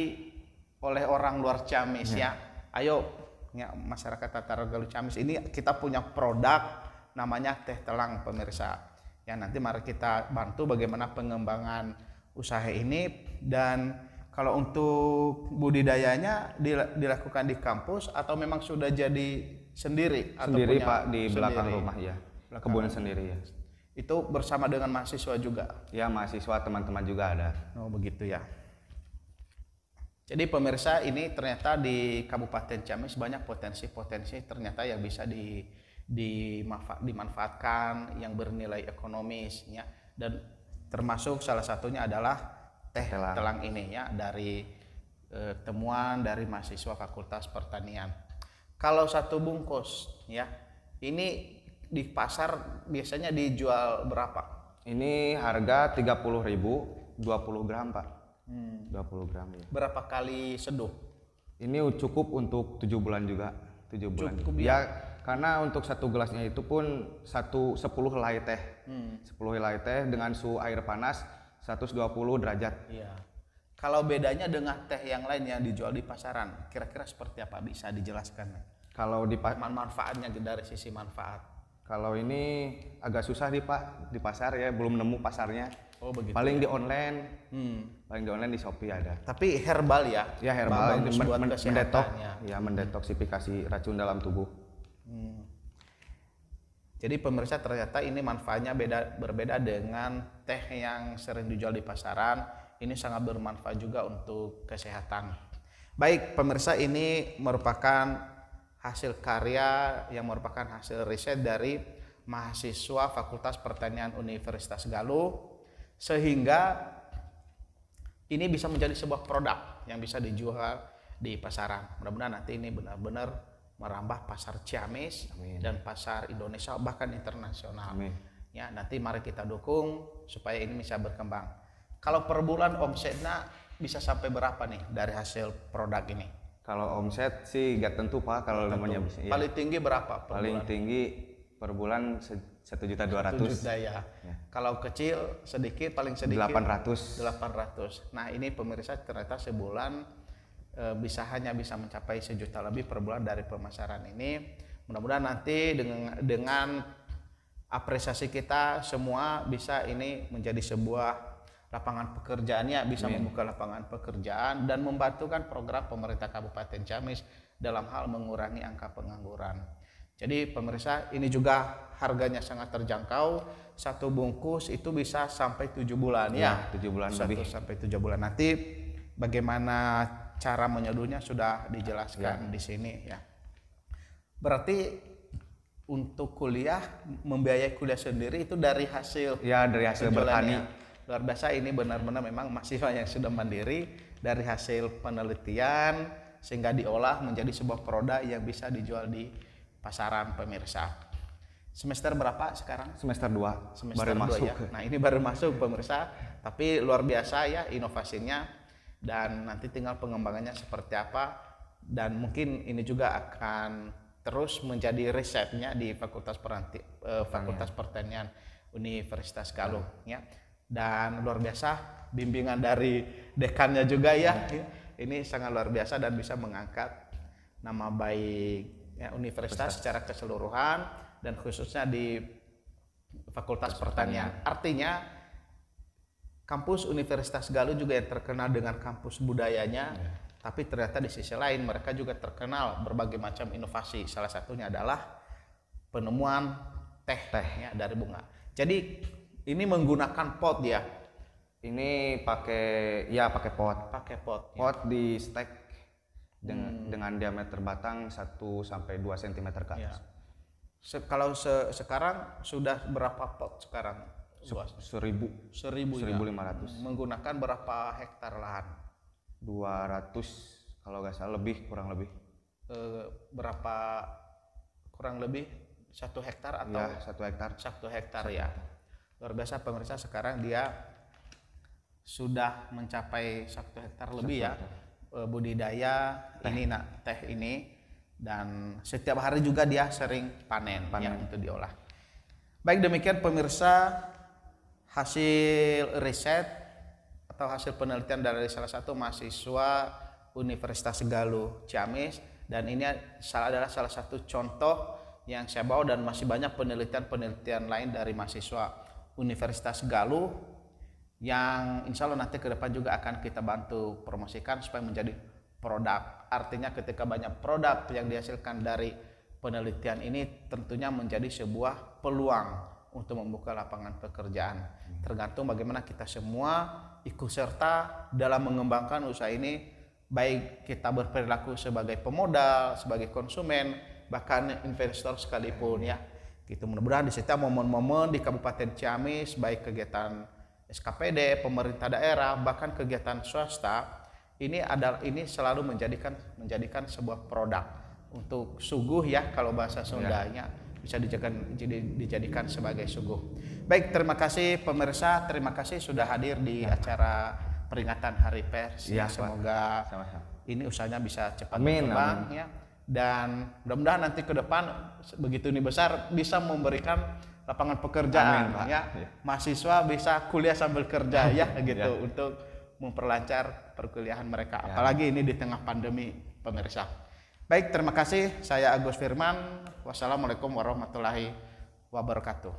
oleh orang luar Ciamis ya? Ayo ya, masyarakat Tatar Galuh Ciamis ini kita punya produk namanya teh telang pemirsa. Ya, nanti mari kita bantu bagaimana pengembangan usaha ini. Dan kalau untuk budidayanya dilakukan di kampus atau memang sudah jadi sendiri? Sendiri Pak, di belakang rumah ya, kebun sendiri ya. Itu bersama dengan mahasiswa juga? Ya, mahasiswa, teman-teman juga ada. Oh begitu ya. Jadi pemirsa, ini ternyata di Kabupaten Ciamis banyak potensi-potensi ternyata yang bisa dimanfaatkan, yang bernilai ekonomis ya, dan termasuk salah satunya adalah teh telang ini ya, dari temuan dari mahasiswa Fakultas Pertanian. Kalau satu bungkus ya, ini di pasar biasanya dijual berapa? Ini harga 30.000, 20 gram Pak. 20 gram ya. Berapa kali seduh? Ini cukup untuk 7 bulan juga. 7 bulan. Cukup ya, karena untuk satu gelasnya itu pun 10 helai teh. 10 helai teh dengan suhu air panas 120 derajat. Iya. Kalau bedanya dengan teh yang lain yang dijual di pasaran, kira-kira seperti apa, bisa dijelaskan? Kalau di manfaatnya dari sisi manfaat. Kalau ini agak susah Pak di pasar ya, belum nemu pasarnya. Oh begitu. Paling di online, paling di online di Shopee ada. Tapi herbal ya? Ya herbal, mendetok, ya mendetoksifikasi racun dalam tubuh. Jadi pemirsa, ternyata ini manfaatnya berbeda dengan teh yang sering dijual di pasaran. Ini sangat bermanfaat juga untuk kesehatan. Baik pemirsa, ini merupakan hasil karya yang merupakan hasil riset dari mahasiswa Fakultas Pertanian Universitas Galuh, sehingga ini bisa menjadi sebuah produk yang bisa dijual di pasaran. Mudah-mudahan nanti ini benar-benar merambah pasar Ciamis. Amin. Dan pasar Indonesia bahkan internasional. Amin. Ya, nanti mari kita dukung supaya ini bisa berkembang. Kalau per bulan omsetnya bisa sampai berapa nih dari hasil produk ini? Kalau omset sih gak tentu Pak, kalau namanya bisa. Paling tinggi berapa per paling bulan? Tinggi per bulan 1.200.000. 1 juta ya. Kalau kecil sedikit, paling sedikit 800. Nah, ini pemirsa, ternyata sebulan hanya bisa mencapai 1 juta lebih per bulan dari pemasaran ini. Mudah-mudahan nanti dengan apresiasi kita semua bisa ini menjadi sebuah lapangan pekerjaannya, bisa membuka lapangan pekerjaan dan membantukan program pemerintah Kabupaten Ciamis dalam hal mengurangi angka pengangguran. Jadi pemirsa, ini juga harganya sangat terjangkau. 1 bungkus itu bisa sampai 7 bulan ya. 7 bulan lebih. Sampai 7 bulan. Nanti bagaimana cara menyeduhnya sudah dijelaskan di sini ya. Berarti untuk kuliah, membiayai kuliah sendiri itu dari hasil bertani. Luar biasa, ini benar-benar memang mahasiswa yang sudah mandiri dari hasil penelitian sehingga diolah menjadi sebuah produk yang bisa dijual di pasaran pemirsa. Semester berapa sekarang? Semester 2. Semester baru 2 masuk. Ya. Nah, ini baru masuk pemirsa, tapi luar biasa ya inovasinya, dan nanti tinggal pengembangannya seperti apa, dan mungkin ini juga akan terus menjadi risetnya di Fakultas Pertanian Universitas Galuh ya. Dan luar biasa bimbingan dari dekannya juga ya. Ini sangat luar biasa dan bisa mengangkat nama baik ya, universitas secara keseluruhan dan khususnya di Fakultas Pertanian. Artinya kampus Universitas Galuh juga yang terkenal dengan kampus budayanya, tapi ternyata di sisi lain mereka juga terkenal berbagai macam inovasi. Salah satunya adalah penemuan teh ya, dari bunga. Jadi ini menggunakan pot ya. Ini pakai pot. Pakai pot. Pot di stek dengan diameter batang 1 sampai 2 cm ke atas. Ya. Kalau sekarang sudah berapa pot sekarang? 1.500. Ya. Menggunakan berapa hektar lahan? 200 kalau nggak salah, kurang lebih. Berapa kurang lebih 1 hektar atau? Ya, 1 hektar. 1 hektar ya. Luar biasa pemirsa, sekarang dia sudah mencapai 1 hektar lebih ya budidaya teh ini, dan setiap hari juga dia sering panen. Ya, itu diolah. Baik, demikian pemirsa hasil riset atau hasil penelitian dari salah satu mahasiswa Universitas Galuh Ciamis, dan ini adalah salah satu contoh yang saya bawa, dan masih banyak penelitian-penelitian lain dari mahasiswa Universitas Galuh yang insya Allah nanti ke depan juga akan kita bantu promosikan supaya menjadi produk. Artinya ketika banyak produk yang dihasilkan dari penelitian ini, tentunya menjadi sebuah peluang untuk membuka lapangan pekerjaan. Tergantung bagaimana kita semua ikut serta dalam mengembangkan usaha ini, baik kita berperilaku sebagai pemodal, sebagai konsumen, bahkan investor sekalipun ya. Gitu, mudah-mudahan di setiap momen-momen di Kabupaten Ciamis, baik kegiatan SKPD, pemerintah daerah, bahkan kegiatan swasta, ini selalu menjadikan sebuah produk untuk suguh ya, kalau bahasa Sundanya bisa dijadikan sebagai suguh. Baik, terima kasih pemirsa, terima kasih sudah hadir di acara peringatan Hari Pers. Ya, semoga ini usahanya bisa cepat berkembang ya. dan mudah-mudahan nanti ke depan begitu ini besar bisa memberikan lapangan pekerjaan. Amin, Pak. Ya, mahasiswa bisa kuliah sambil kerja ya gitu untuk memperlancar perkuliahan mereka. Apalagi ini di tengah pandemi, pemirsa. Baik, terima kasih. Saya Agus Firman. Wassalamualaikum warahmatullahi wabarakatuh.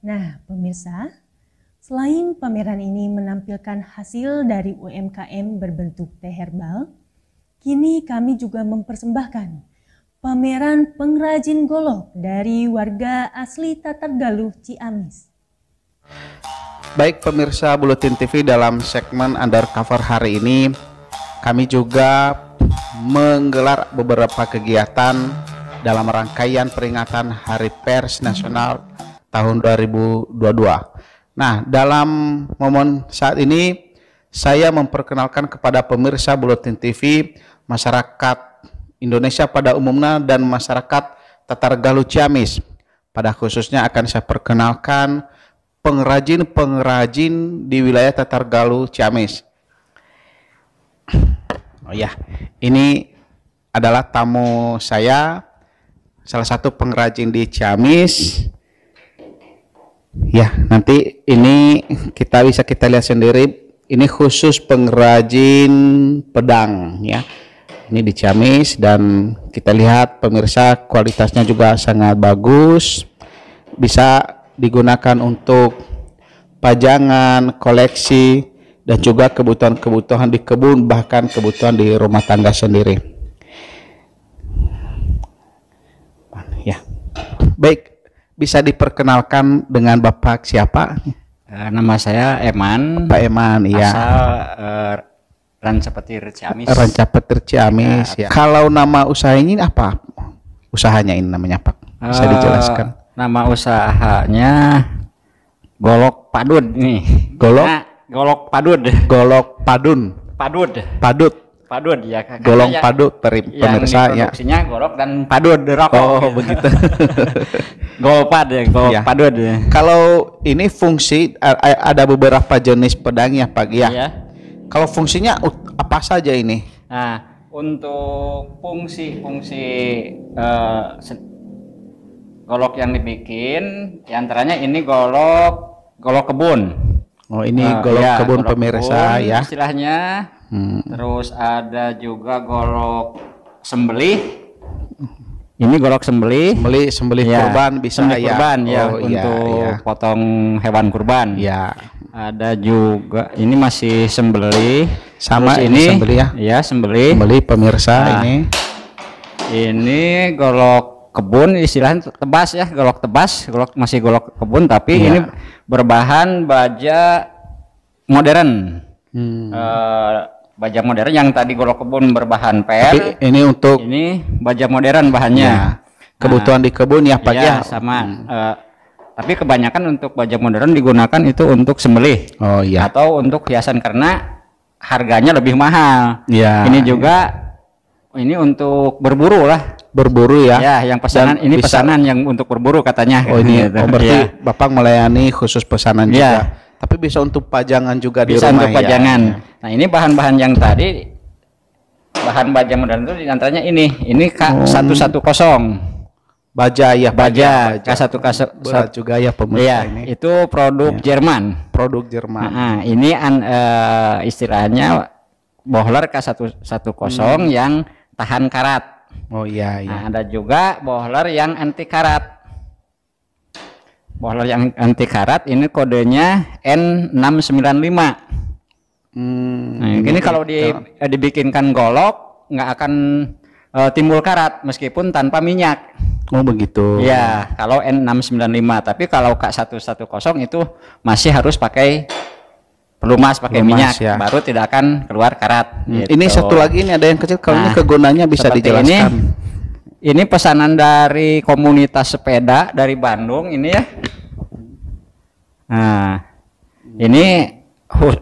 Nah, pemirsa, selain pameran ini menampilkan hasil dari UMKM berbentuk teh herbal, kini kami juga mempersembahkan pameran pengrajin golok dari warga asli Tatargaluh, Ciamis. Baik pemirsa Buletin TV, dalam segmen Undercover hari ini kami juga menggelar beberapa kegiatan dalam rangkaian peringatan Hari Pers Nasional tahun 2022. Nah, dalam momen saat ini saya memperkenalkan kepada pemirsa Buletin TV, masyarakat Indonesia pada umumnya dan masyarakat Tatargaluh Ciamis. Pada khususnya akan saya perkenalkan pengrajin-pengrajin di wilayah Tatargaluh Ciamis. Oh ya, ini adalah tamu saya, salah satu pengrajin di Ciamis. Ya, nanti ini kita lihat sendiri, ini khusus pengrajin pedang ya. Ini di Ciamis dan kita lihat pemirsa kualitasnya juga sangat bagus. Bisa digunakan untuk pajangan, koleksi dan juga kebutuhan-kebutuhan di kebun, bahkan kebutuhan di rumah tangga sendiri. Ya. Baik. Bisa diperkenalkan dengan Bapak siapa? Nama saya Eman. Pak Eman, iya. Asal Rancapetir Ciamis. Rancapetir Ciamis, ya. Kalau nama usaha ini apa? Usahanya ini namanya Pak? Bisa dijelaskan? Nama usahanya Golok Padud nih. Golok? Nah, Golok Padud. Golok Padun. Padud. Padud. Padud ya. Golong padud pemirsa ya. Produksinya golok dan padud rokok. Oh begitu. Golpad ya, golok padud. Kalau ini fungsi ada beberapa jenis pedang ya Pak ya. Iya. Kalau fungsinya apa saja ini? Nah, untuk fungsi-fungsi golok yang dibikin, diantaranya ini golok kebun. Oh ini golok ya, kebun golok pemirsa kebun, ya. Istilahnya. Terus ada juga golok sembelih. Ini golok sembelih. Sembelih ya, kurban bisa sembelih ya. Kurban ya Oh, untuk potong hewan kurban. Ya. Ada juga ini masih sembelih. Sama terus ini sembelih ya. Ya, sembelih. Sembelih pemirsa ini. Ini golok kebun, istilahnya tebas ya, golok tebas, masih golok kebun tapi ini berbahan baja modern. Baja modern, yang tadi golok kebun berbahan per. Tapi ini untuk baja modern bahannya. Ya, kebutuhan di kebun ya Pak ya. Sama. Tapi kebanyakan untuk baja modern digunakan itu untuk sembelih. Oh iya. Atau untuk hiasan karena harganya lebih mahal. Ya. Ini juga ini untuk berburu lah. Berburu ya. Ya, yang pesanan ini pesanan yang untuk berburu katanya. Oh ini gitu. berarti Bapak melayani khusus pesanan juga. Tapi bisa untuk pajangan juga di rumah. Bisa untuk pajangan. Nah, ini bahan-bahan yang tadi bahan baja modern itu diantaranya ini K110. Baja ya, baja K110 berat juga ya pemirsa ini. Itu produk Jerman. Produk Jerman. Nah, ini istilahnya bohler K110 yang tahan karat. Oh iya iya. Nah, ada juga bohler yang anti karat. Bohler yang anti karat ini kodenya N695. Nah, ini kalau dibikinkan golok nggak akan timbul karat meskipun tanpa minyak. Oh begitu. Ya, kalau N695. Tapi kalau K110 itu masih harus pakai pelumas, pakai minyak, ya. baru tidak akan keluar karat. Gitu. Ini satu lagi, ini ada yang kecil. Kalau ini kegunaannya bisa seperti dijelaskan. ini pesanan dari komunitas sepeda dari Bandung ini ya. Nah, ini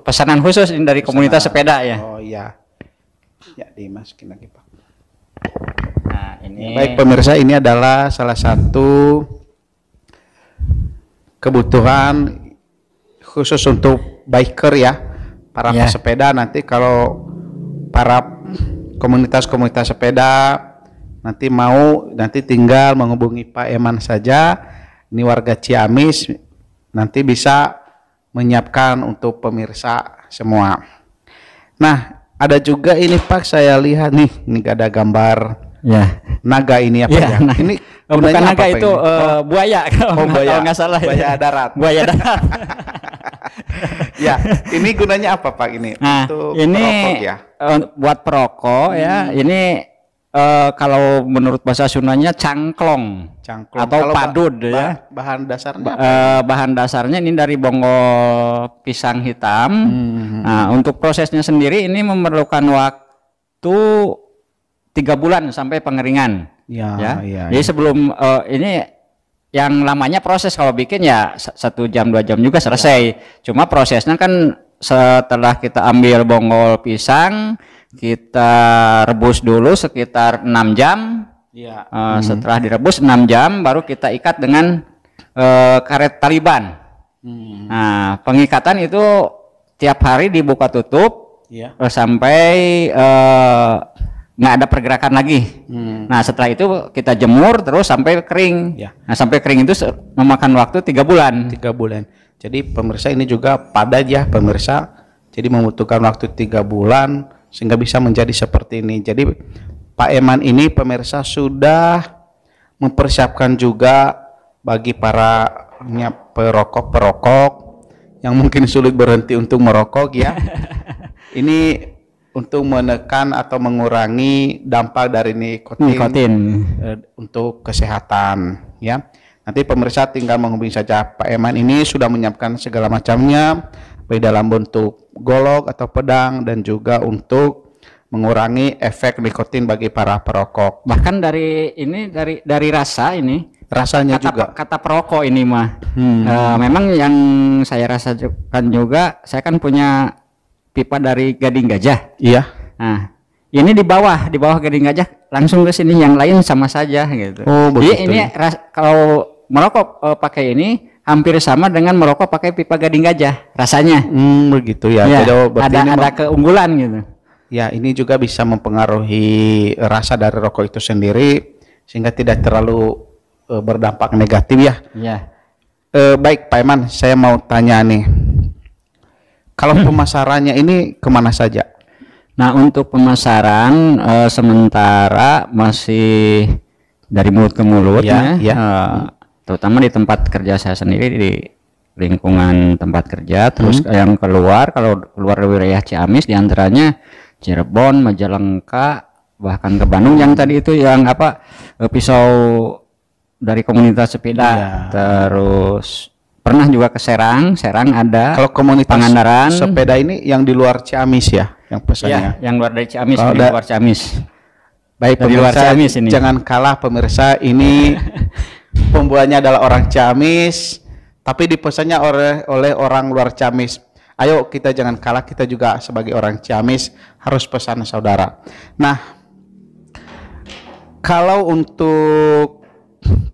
pesanan khusus ini dari komunitas sepeda ya. Oh iya. Ya, dimasukin lagi Pak. Nah, ini baik pemirsa, ini adalah salah satu kebutuhan khusus untuk biker ya, para pesepeda. Nanti kalau para komunitas-komunitas sepeda nanti tinggal menghubungi Pak Eman saja. Ini warga Ciamis, nanti bisa menyiapkan untuk pemirsa semua. Nah, ada juga ini Pak, saya lihat nih, ini ada gambar naga ini apa ya? Nah, ini bukan naga itu buaya kalau nggak salah. Buaya darat. Buaya darat. Ya, ini gunanya apa Pak ini? Nah, untuk ini perokok ya? Buat perokok ya. Ini kalau menurut bahasa Sundanya cangklong atau kalau padud ya. Bahan dasarnya bahan dasarnya ini dari bonggol pisang hitam. Nah, untuk prosesnya sendiri ini memerlukan waktu 3 bulan sampai pengeringan. Ya. Jadi sebelum ini yang lamanya proses kalau bikin ya 1 jam 2 jam juga selesai. Cuma prosesnya kan setelah kita ambil bonggol pisang, kita rebus dulu sekitar 6 jam. Setelah direbus 6 jam baru kita ikat dengan karet taliban. Nah, pengikatan itu tiap hari dibuka tutup sampai nggak ada pergerakan lagi. Nah, setelah itu kita jemur terus sampai kering. Nah, sampai kering itu memakan waktu 3 bulan. 3 bulan. Jadi pemirsa ini juga padat ya pemirsa. Jadi membutuhkan waktu 3 bulan sehingga bisa menjadi seperti ini. Jadi Pak Eman ini pemirsa sudah mempersiapkan juga bagi para perokok-perokok yang mungkin sulit berhenti untuk merokok ya. Ini untuk menekan atau mengurangi dampak dari nikotin. Untuk kesehatan ya. Nanti pemirsa tinggal menghubungi saja Pak Eman, ini sudah menyiapkan segala macamnya baik dalam bentuk golok atau pedang dan juga untuk mengurangi efek nikotin bagi para perokok. Bahkan dari rasa ini rasanya juga kata perokok ini mah memang yang saya rasakan juga, saya kan punya pipa dari Gading Gajah. Iya. Nah, ini di bawah Gading Gajah langsung ke sini, yang lain sama saja gitu. Oh, begitu. Jadi ini kalau merokok pakai ini hampir sama dengan merokok pakai pipa Gading Gajah rasanya. Begitu ya. Ya, Jadi ada keunggulan gitu. Ya, ini juga bisa mempengaruhi rasa dari rokok itu sendiri sehingga tidak terlalu berdampak negatif ya. Iya. Baik Pak Eman, saya mau tanya nih. Kalau pemasarannya ini kemana saja? Nah, untuk pemasaran sementara masih dari mulut ke mulut terutama di tempat kerja saya sendiri, di lingkungan tempat kerja. Terus yang keluar, kalau keluar dari wilayah Ciamis diantaranya Cirebon, Majalengka, bahkan ke Bandung yang tadi itu yang pisau dari komunitas sepeda. Terus pernah juga ke Serang ada. Kalau komunitas Pangandaran sepeda ini yang di luar Ciamis ya, yang pesannya. Ya, yang luar dari Ciamis, di luar Ciamis. Baik pemirsa, jangan kalah pemirsa, ini pembuatnya adalah orang Ciamis, tapi dipesannya oleh orang luar Ciamis. Ayo kita jangan kalah, kita juga sebagai orang Ciamis harus pesan saudara. Nah, kalau untuk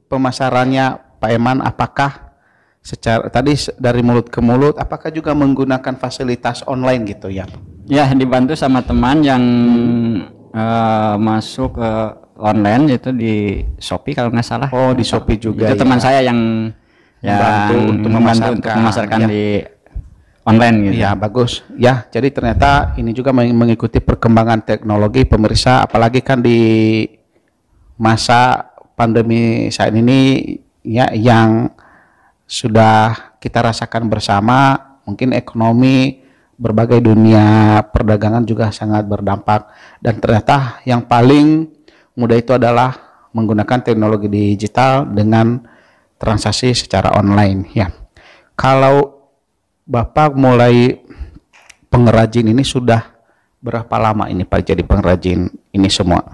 pemasarannya Pak Eman, apakah secara tadi dari mulut ke mulut, apakah juga menggunakan fasilitas online gitu ya? Ya, dibantu sama teman yang masuk ke online itu di Shopee kalau nggak salah. Oh, di Shopee juga. Itu teman saya yang membantu untuk memasarkan di online gitu. Ya, bagus. Ya, jadi ternyata ini juga mengikuti perkembangan teknologi pemirsa, apalagi kan di masa pandemi saat ini ya, yang sudah kita rasakan bersama, mungkin ekonomi berbagai dunia perdagangan juga sangat berdampak, dan ternyata yang paling mudah itu adalah menggunakan teknologi digital dengan transaksi secara online ya. Kalau Bapak mulai pengrajin ini sudah berapa lama ini Pak jadi pengrajin ini semua?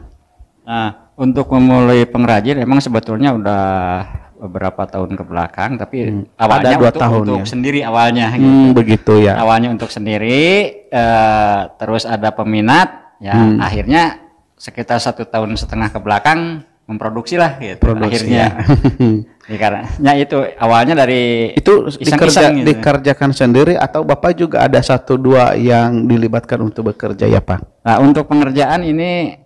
Nah, Untuk memulai pengrajin emang sebetulnya udah beberapa tahun ke belakang, tapi awalnya ada 2 tahun untuk ya? sendiri awalnya gitu. Begitu ya. Awalnya untuk sendiri, terus ada peminat, ya akhirnya sekitar 1,5 tahun ke belakang memproduksi lah gitu. Akhirnya. Ya, karena itu awalnya dari itu iseng-iseng gitu. dikerjakan sendiri atau Bapak juga ada 1-2 yang dilibatkan untuk bekerja ya Pak? Nah, untuk pengerjaan ini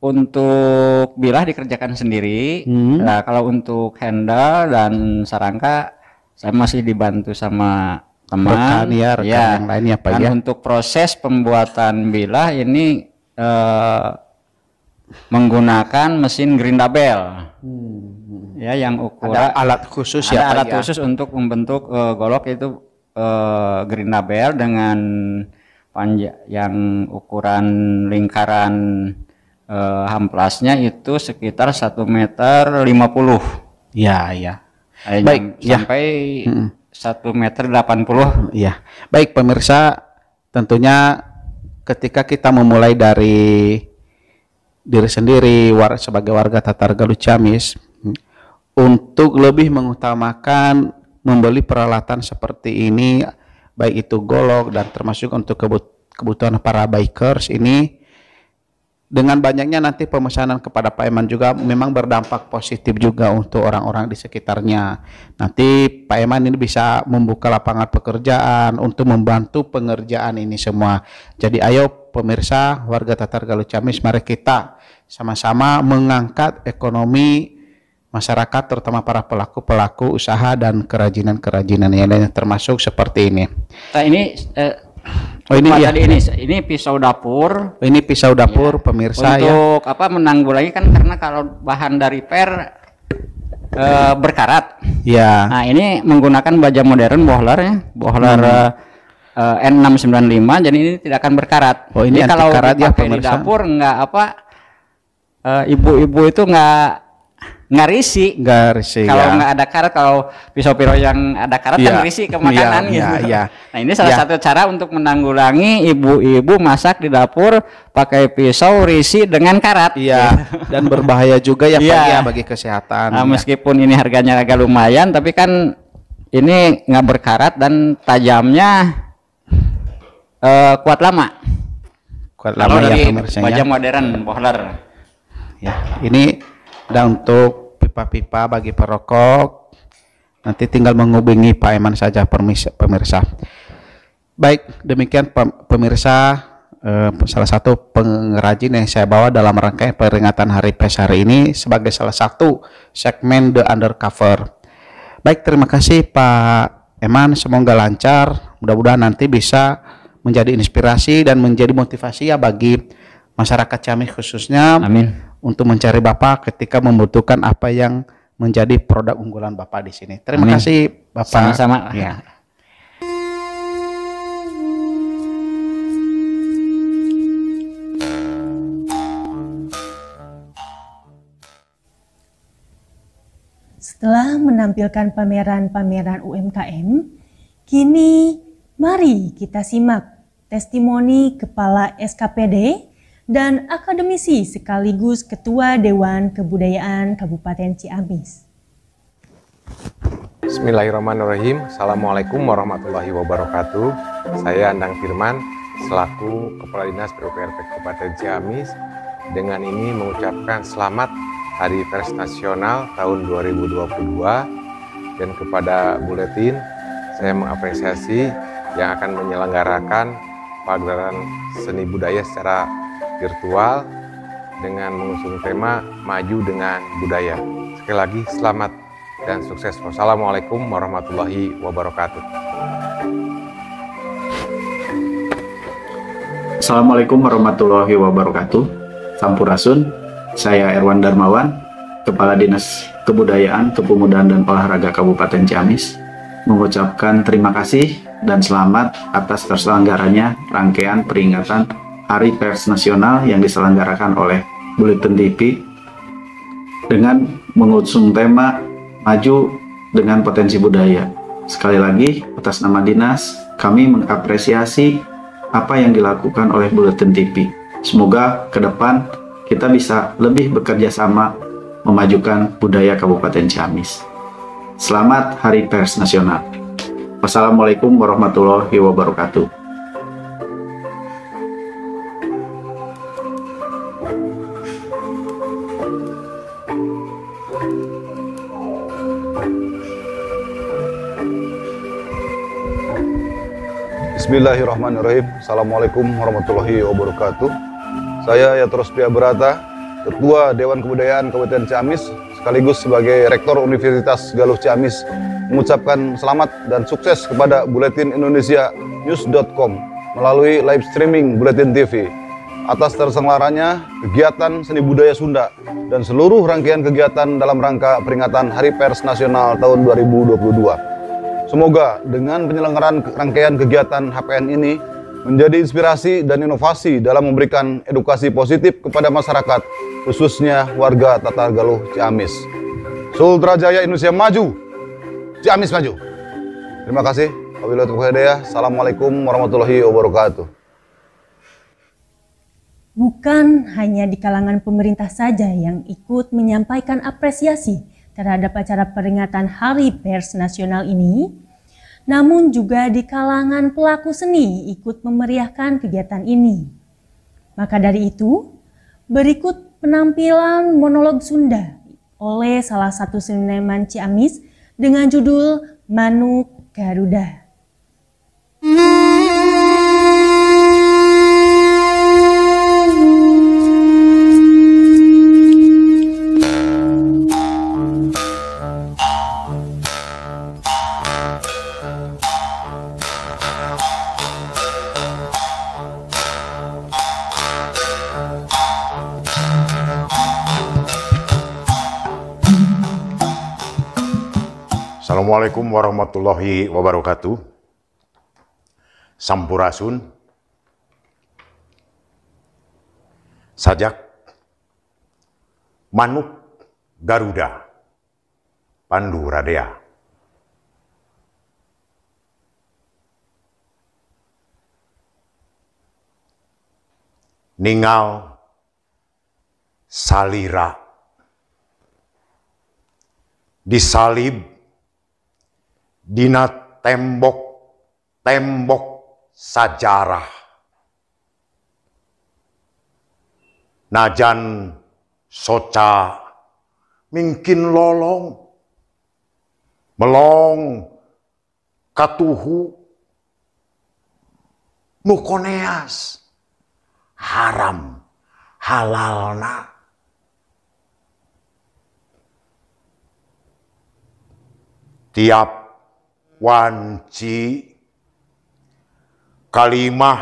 untuk bilah dikerjakan sendiri. Nah, kalau untuk handle dan sarangka saya masih dibantu sama teman. Rekan yang lainnya Pak ya. Untuk proses pembuatan bilah ini menggunakan mesin grindabel. Ya, yang ukuran ada alat khusus ada ya Pak alat ya? khusus untuk membentuk golok, itu grindabel dengan panjang yang ukuran lingkaran hamplasnya itu sekitar 1,50 meter. Ya. Baik, sampai 1,80 meter. Ya. Baik pemirsa, tentunya ketika kita memulai dari diri sendiri sebagai warga Tatargaluh Ciamis, untuk lebih mengutamakan membeli peralatan seperti ini, baik itu golok dan termasuk untuk kebutuhan para bikers ini, dengan banyaknya nanti pemesanan kepada Pak Eman juga memang berdampak positif juga untuk orang-orang di sekitarnya. Nanti Pak Eman ini bisa membuka lapangan pekerjaan untuk membantu pengerjaan ini semua. Jadi ayo pemirsa warga Tatargaluh Ciamis, mari kita sama-sama mengangkat ekonomi masyarakat, terutama para pelaku-pelaku usaha dan kerajinan-kerajinan yang lainnya, termasuk seperti ini. Nah, ini ini pisau dapur. Ini pisau dapur ya. Pemirsa untuk menanggulangi kan, karena kalau bahan dari berkarat. Ya. Nah, ini menggunakan baja modern bohler ya, bohler N695, jadi ini tidak akan berkarat. Oh, ini jadi kalau karat ya di dapur ibu-ibu itu nggak risih. Kalau nggak ada karat, kalau pisau-pisau yang ada karat kan risih ke makanan gitu. Nah, ini salah satu cara untuk menanggulangi ibu-ibu masak di dapur pakai pisau risih dengan karat. Iya. Dan berbahaya juga ya Pak ya bagi kesehatan. Nah, meskipun ini harganya agak lumayan, tapi kan ini nggak berkarat dan tajamnya kuat lama. Kuat lama ya pemirsa. Baja modern bohler. Ya, ini ada untuk pipa-pipa bagi perokok. Nanti tinggal menghubungi Pak Eman saja pemirsa. Baik, demikian pemirsa salah satu pengrajin yang saya bawa dalam rangkaian peringatan Hari Pers hari ini sebagai salah satu segmen The Undercover. Baik, terima kasih Pak Eman, semoga lancar. Mudah-mudahan nanti bisa menjadi inspirasi dan menjadi motivasi ya bagi masyarakat Ciamis khususnya. Amin. Untuk mencari Bapak ketika membutuhkan apa yang menjadi produk unggulan Bapak di sini. Terima kasih Bapak. Sama-sama. Ya. Setelah menampilkan pameran-pameran UMKM, kini mari kita simak testimoni Kepala SKPD dan akademisi sekaligus Ketua Dewan Kebudayaan Kabupaten Ciamis. Bismillahirrahmanirrahim. Assalamualaikum warahmatullahi wabarakatuh. Saya Andang Firman selaku Kepala Dinas PUPRP Kabupaten Ciamis dengan ini mengucapkan selamat Hari Pers Nasional tahun 2022, dan kepada Buletin saya mengapresiasi yang akan menyelenggarakan pagelaran seni budaya secara virtual dengan mengusung tema Maju dengan Budaya. Sekali lagi selamat dan sukses. Wassalamualaikum warahmatullahi wabarakatuh. Assalamualaikum warahmatullahi wabarakatuh. Sampurasun, saya Erwan Darmawan, Kepala Dinas Kebudayaan, Kepemudaan dan Olahraga Kabupaten Ciamis, mengucapkan terima kasih dan selamat atas terselenggaranya rangkaian peringatan Hari Pers Nasional yang diselenggarakan oleh Buletin TV dengan mengusung tema Maju dengan Potensi Budaya. Sekali lagi, atas nama dinas, kami mengapresiasi apa yang dilakukan oleh Buletin TV. Semoga ke depan kita bisa lebih bekerja sama memajukan budaya Kabupaten Ciamis. Selamat Hari Pers Nasional. Wassalamualaikum warahmatullahi wabarakatuh. Bismillahirrahmanirrahim. Assalamualaikum warahmatullahi wabarakatuh. Saya Yatros Priabrata, Ketua Dewan Kebudayaan Kabupaten Ciamis, sekaligus sebagai Rektor Universitas Galuh Ciamis, mengucapkan selamat dan sukses kepada Buletin Indonesia News.com melalui live streaming Buletin TV atas terselenggaranya kegiatan seni budaya Sunda dan seluruh rangkaian kegiatan dalam rangka peringatan Hari Pers Nasional tahun 2022. Semoga dengan penyelenggaraan rangkaian kegiatan HPN ini menjadi inspirasi dan inovasi dalam memberikan edukasi positif kepada masyarakat, khususnya warga Tatar Galuh Ciamis. Sultra Jaya Indonesia maju, Ciamis maju. Terima kasih. Wabillahi taufiq wal hidayah. Assalamualaikum warahmatullahi wabarakatuh. Bukan hanya di kalangan pemerintah saja yang ikut menyampaikan apresiasi terhadap acara peringatan Hari Pers Nasional ini, namun juga di kalangan pelaku seni ikut memeriahkan kegiatan ini. Maka dari itu, berikut penampilan monolog Sunda oleh salah satu seniman Ciamis dengan judul Manuk Garuda. Assalamualaikum warahmatullahi wabarakatuh. Sampurasun. Sajak Manuk Garuda Pandu Radea. Ningal salira disalib dina tembok sajarah. Najan soca mungkin lolong melong katuhu mukoneas haram halalna. Tiap wanci kalimah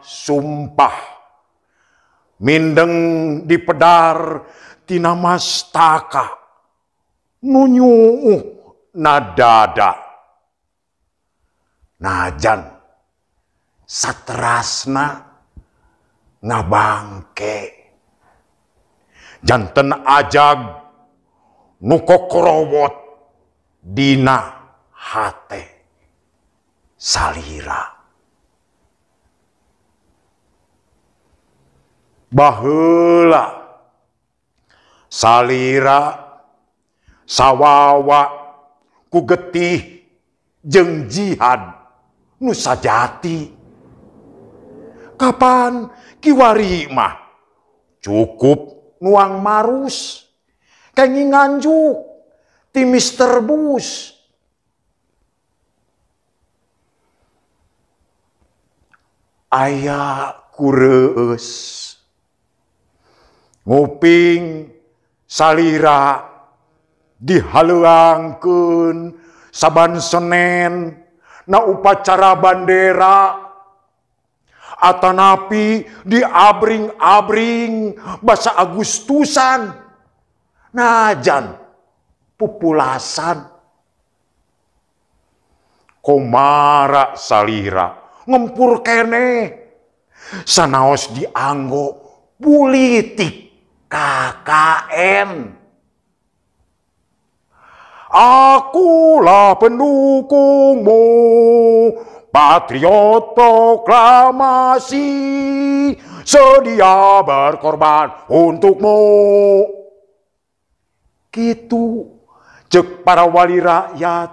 sumpah mindeng dipedar tina mastaka nunyuh nadada najan satrasna ngabangke janten ajag nukokorowot dina hate salira. Baheula salira sawawa ku getih jeung jihad nu sajati. Kapan kiwari mah cukup nuang marus kengi nganjuk ti Mr. Bush. Aya kureus nguping salira dihaleuangkeun saban Senen na upacara bandera atanapi diabring-abring basa Agustusan najan pupulasan komara salira ngempur kene sanaos dianggo politik KKN. Akulah pendukungmu, patriot proklamasi sedia berkorban untukmu. Kitu cek para wali rakyat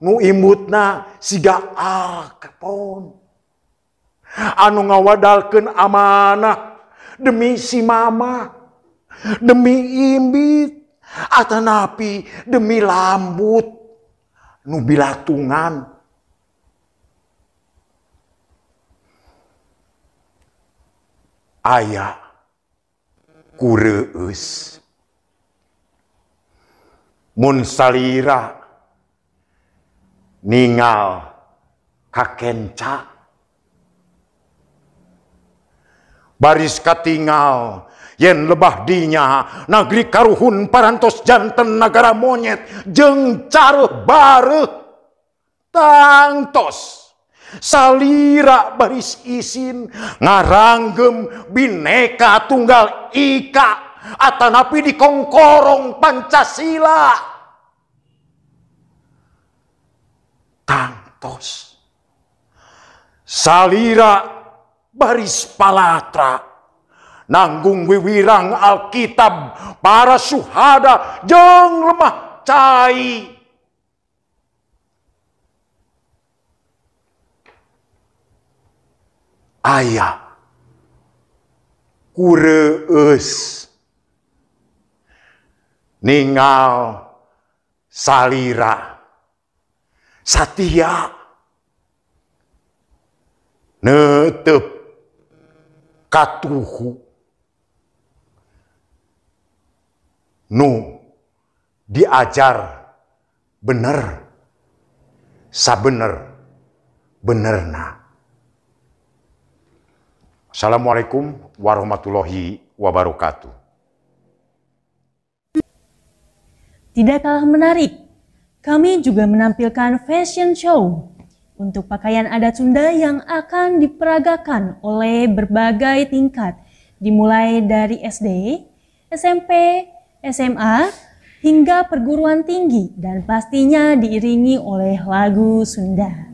nu imutna siga Al Capone anu ngawadalkeun amanah demi si mama, demi imbit, atanapi demi lambut nu bilatungan. Aya kureus mun salira ningal kakenca baris katingal yen lebah dinya nagri karuhun parantos janten nagara monyet jeung careuh bareuh tangtos salira baris isin ngaranggem Bhinneka Tunggal Ika atanapi di kongkorong Pancasila tangtos salira baris palatra nanggung wiwirang Alkitab para syuhada jeung lemah cai. Aya kureus ningal salira satia neuteup katuhu nu diajar bener sabener benerna. Assalamualaikum warahmatullahi wabarakatuh. Tidak kalah menarik, kami juga menampilkan fashion show untuk pakaian adat Sunda yang akan diperagakan oleh berbagai tingkat, dimulai dari SD, SMP, SMA, hingga perguruan tinggi, dan pastinya diiringi oleh lagu Sunda.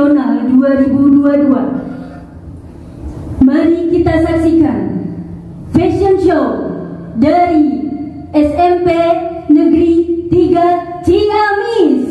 Nasional 2022. Mari kita saksikan fashion show dari SMP Negeri 3 Ciamis.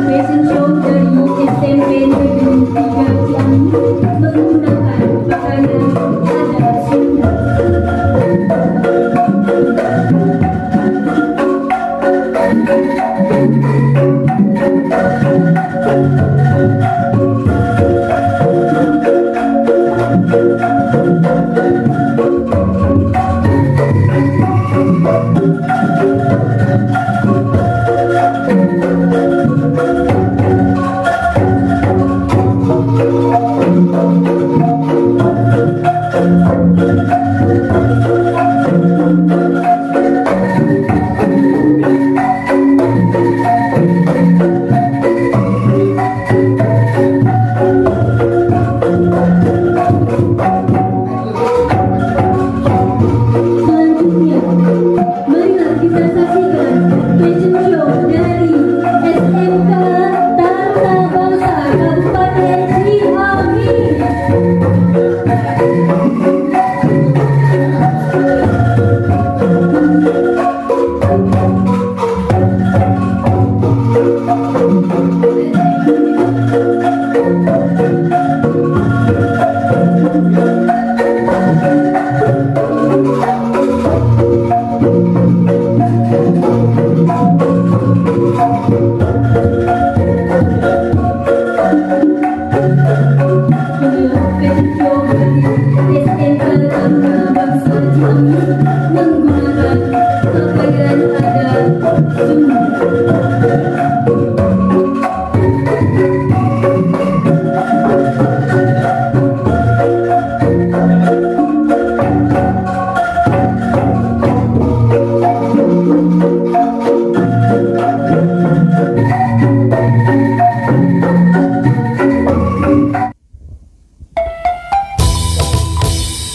Fashion show dari SMP Negeri 3 Ciamis menggunakan pakaian adat Sunda.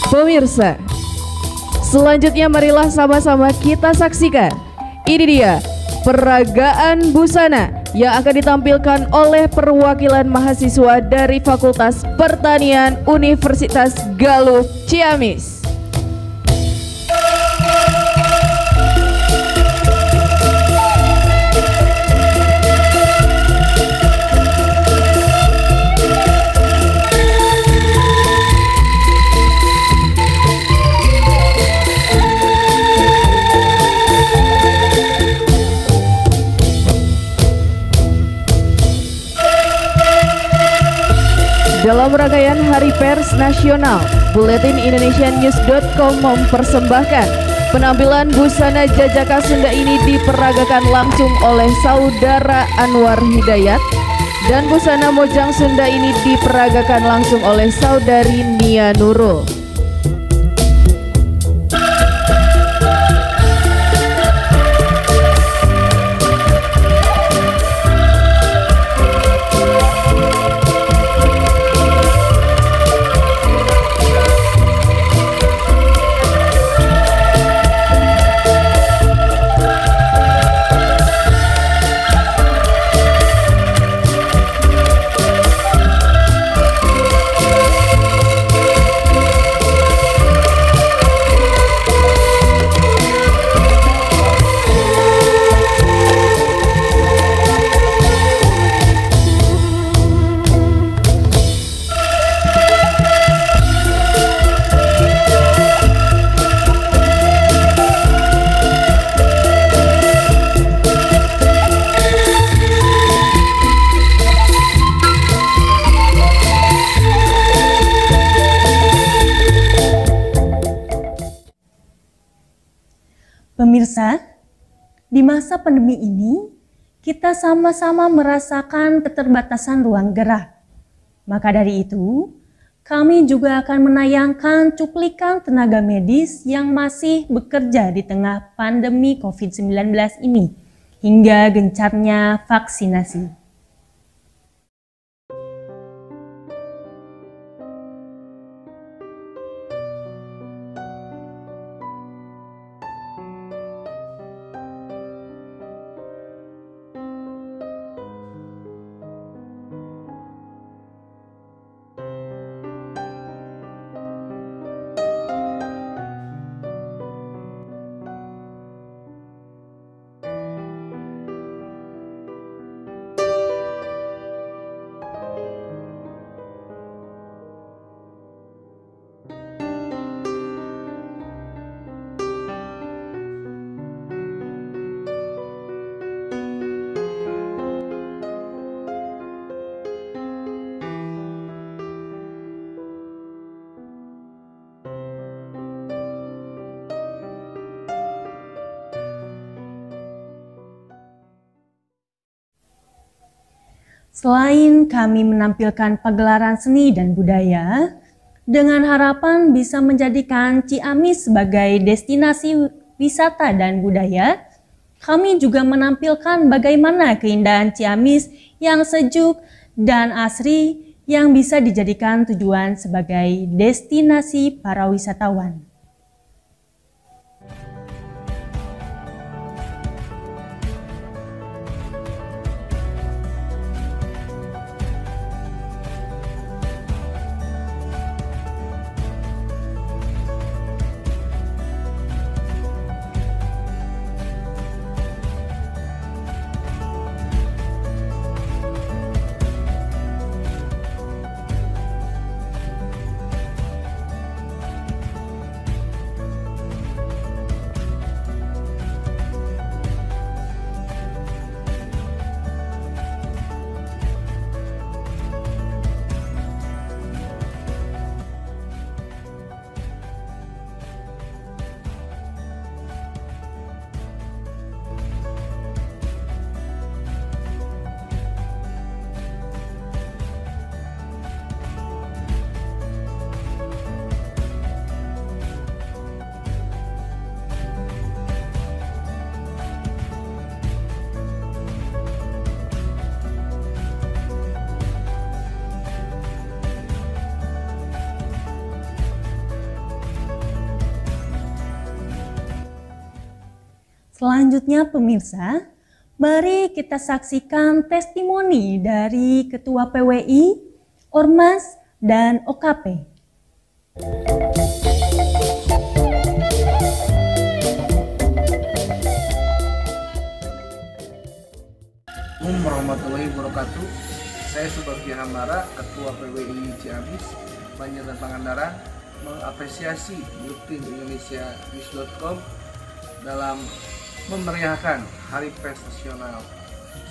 Pemirsa, selanjutnya marilah sama-sama kita saksikan. Ini dia peragaan busana yang akan ditampilkan oleh perwakilan mahasiswa dari Fakultas Pertanian Universitas Galuh Ciamis. Dalam rangkaian Hari Pers Nasional, Buletin Indonesianews.com mempersembahkan penampilan busana Jajaka Sunda ini diperagakan langsung oleh Saudara Anwar Hidayat, dan busana Mojang Sunda ini diperagakan langsung oleh Saudari Nia Nurul. Pemirsa, di masa pandemi ini, kita sama-sama merasakan keterbatasan ruang gerak. Maka dari itu, kami juga akan menayangkan cuplikan tenaga medis yang masih bekerja di tengah pandemi COVID-19 ini, hingga gencarnya vaksinasi. Selain kami menampilkan pagelaran seni dan budaya, dengan harapan bisa menjadikan Ciamis sebagai destinasi wisata dan budaya, kami juga menampilkan bagaimana keindahan Ciamis yang sejuk dan asri yang bisa dijadikan tujuan sebagai destinasi para wisatawan. Selanjutnya pemirsa, mari kita saksikan testimoni dari Ketua PWI, Ormas, dan OKP. Assalamualaikum warahmatullahi wabarakatuh. Saya Subagio Hambara, Ketua PWI Ciamis, Banjar dan Pangandaran, mengapresiasi Buletin Indonesia News.com dalam memeriahkan Hari Pers Nasional.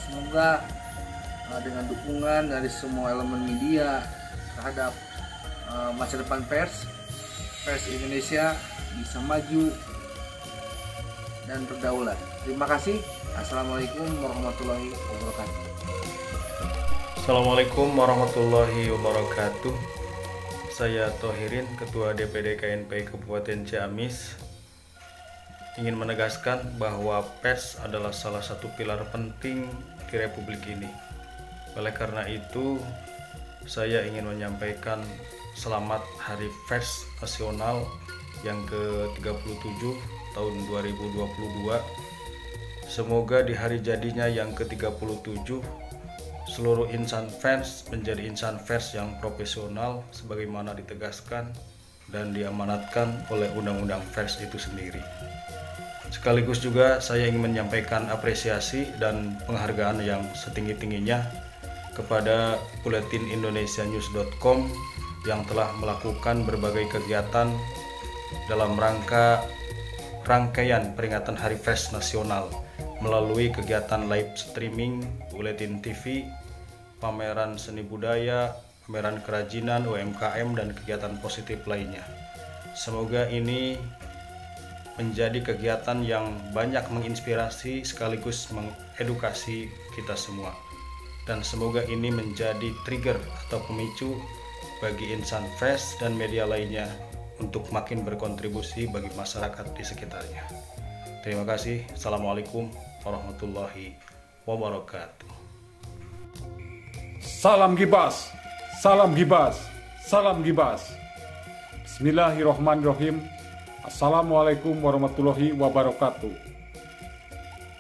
Semoga dengan dukungan dari semua elemen media terhadap masa depan pers Indonesia bisa maju dan berdaulat. Terima kasih. Assalamualaikum warahmatullahi wabarakatuh. Assalamualaikum warahmatullahi wabarakatuh. Saya Tohirin, Ketua DPD KNPI Kabupaten Ciamis, ingin menegaskan bahwa pers adalah salah satu pilar penting di Republik ini. Oleh karena itu, saya ingin menyampaikan selamat Hari Pers Nasional yang ke-37 tahun 2022. Semoga di hari jadinya yang ke-37, seluruh insan pers menjadi insan pers yang profesional sebagaimana ditegaskan dan diamanatkan oleh Undang-Undang Pers itu sendiri. Sekaligus juga saya ingin menyampaikan apresiasi dan penghargaan yang setinggi-tingginya kepada Buletin Indonesia News.com yang telah melakukan berbagai kegiatan dalam rangkaian peringatan Hari Pers Nasional melalui kegiatan live streaming, buletin TV, pameran seni budaya, pameran kerajinan, UMKM, dan kegiatan positif lainnya. Semoga ini menjadi kegiatan yang banyak menginspirasi sekaligus mengedukasi kita semua. Dan semoga ini menjadi trigger atau pemicu bagi insan pers dan media lainnya untuk makin berkontribusi bagi masyarakat di sekitarnya. Terima kasih. Assalamualaikum warahmatullahi wabarakatuh. Salam Gibas, salam Gibas, salam Gibas. Bismillahirrahmanirrahim. Assalamualaikum warahmatullahi wabarakatuh.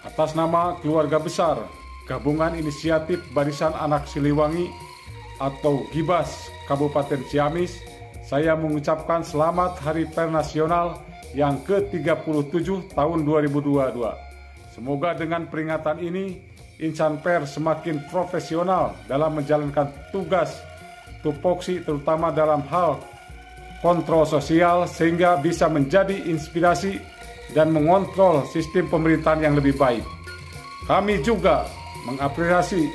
Atas nama keluarga besar Gabungan Inisiatif Barisan Anak Siliwangi atau Gibas Kabupaten Ciamis, saya mengucapkan selamat Hari Pers Nasional yang ke-37 tahun 2022. Semoga dengan peringatan ini, insan pers semakin profesional dalam menjalankan tugas tupoksi terutama dalam hal kontrol sosial sehingga bisa menjadi inspirasi dan mengontrol sistem pemerintahan yang lebih baik. Kami juga mengapresiasi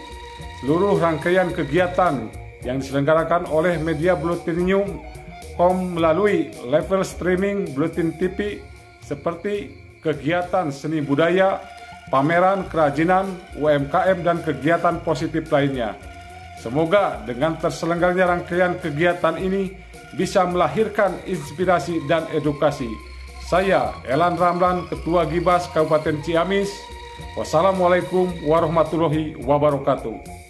seluruh rangkaian kegiatan yang diselenggarakan oleh media Buletinium.com melalui level streaming Buletin TV seperti kegiatan seni budaya, pameran kerajinan, UMKM, dan kegiatan positif lainnya. Semoga dengan terselenggaranya rangkaian kegiatan ini bisa melahirkan inspirasi dan edukasi. Saya Elan Ramlan, Ketua Gibas Kabupaten Ciamis. Wassalamualaikum warahmatullahi wabarakatuh.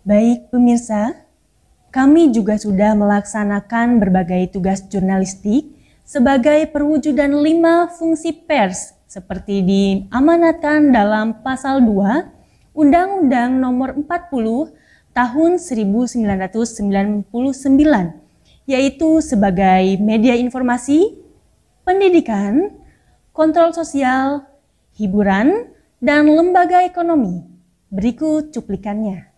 Baik pemirsa, kami juga sudah melaksanakan berbagai tugas jurnalistik sebagai perwujudan 5 fungsi pers seperti diamanatkan dalam Pasal 2 Undang-Undang Nomor 40 Tahun 1999, yaitu sebagai media informasi, pendidikan, kontrol sosial, hiburan, dan lembaga ekonomi. Berikut cuplikannya.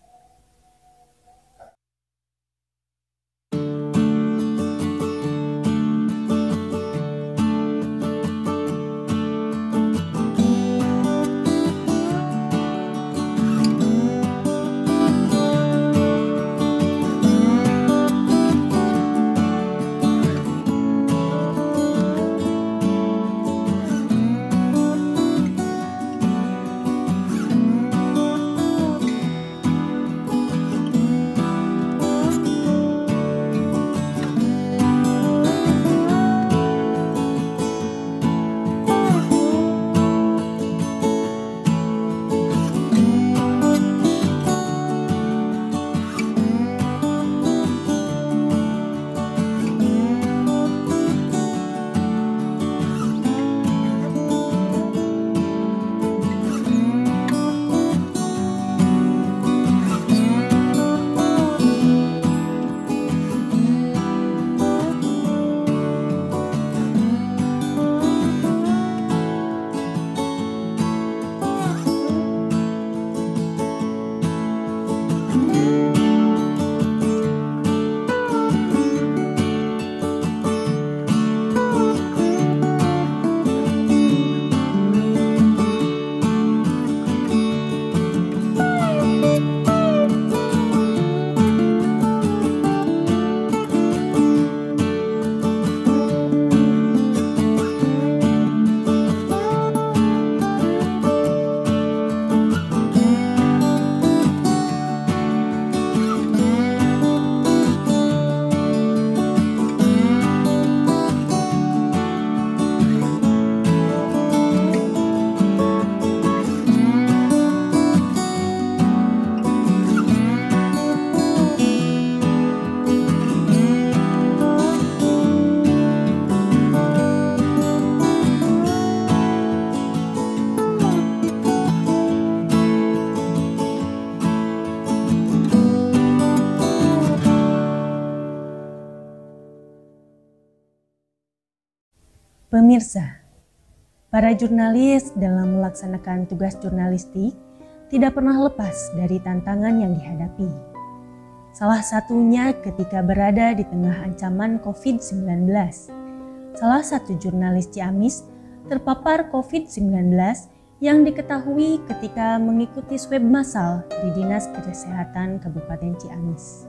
Pemirsa, para jurnalis dalam melaksanakan tugas jurnalistik tidak pernah lepas dari tantangan yang dihadapi. Salah satunya ketika berada di tengah ancaman COVID-19. Salah satu jurnalis Ciamis terpapar COVID-19 yang diketahui ketika mengikuti swab massal di Dinas Kesehatan Kabupaten Ciamis.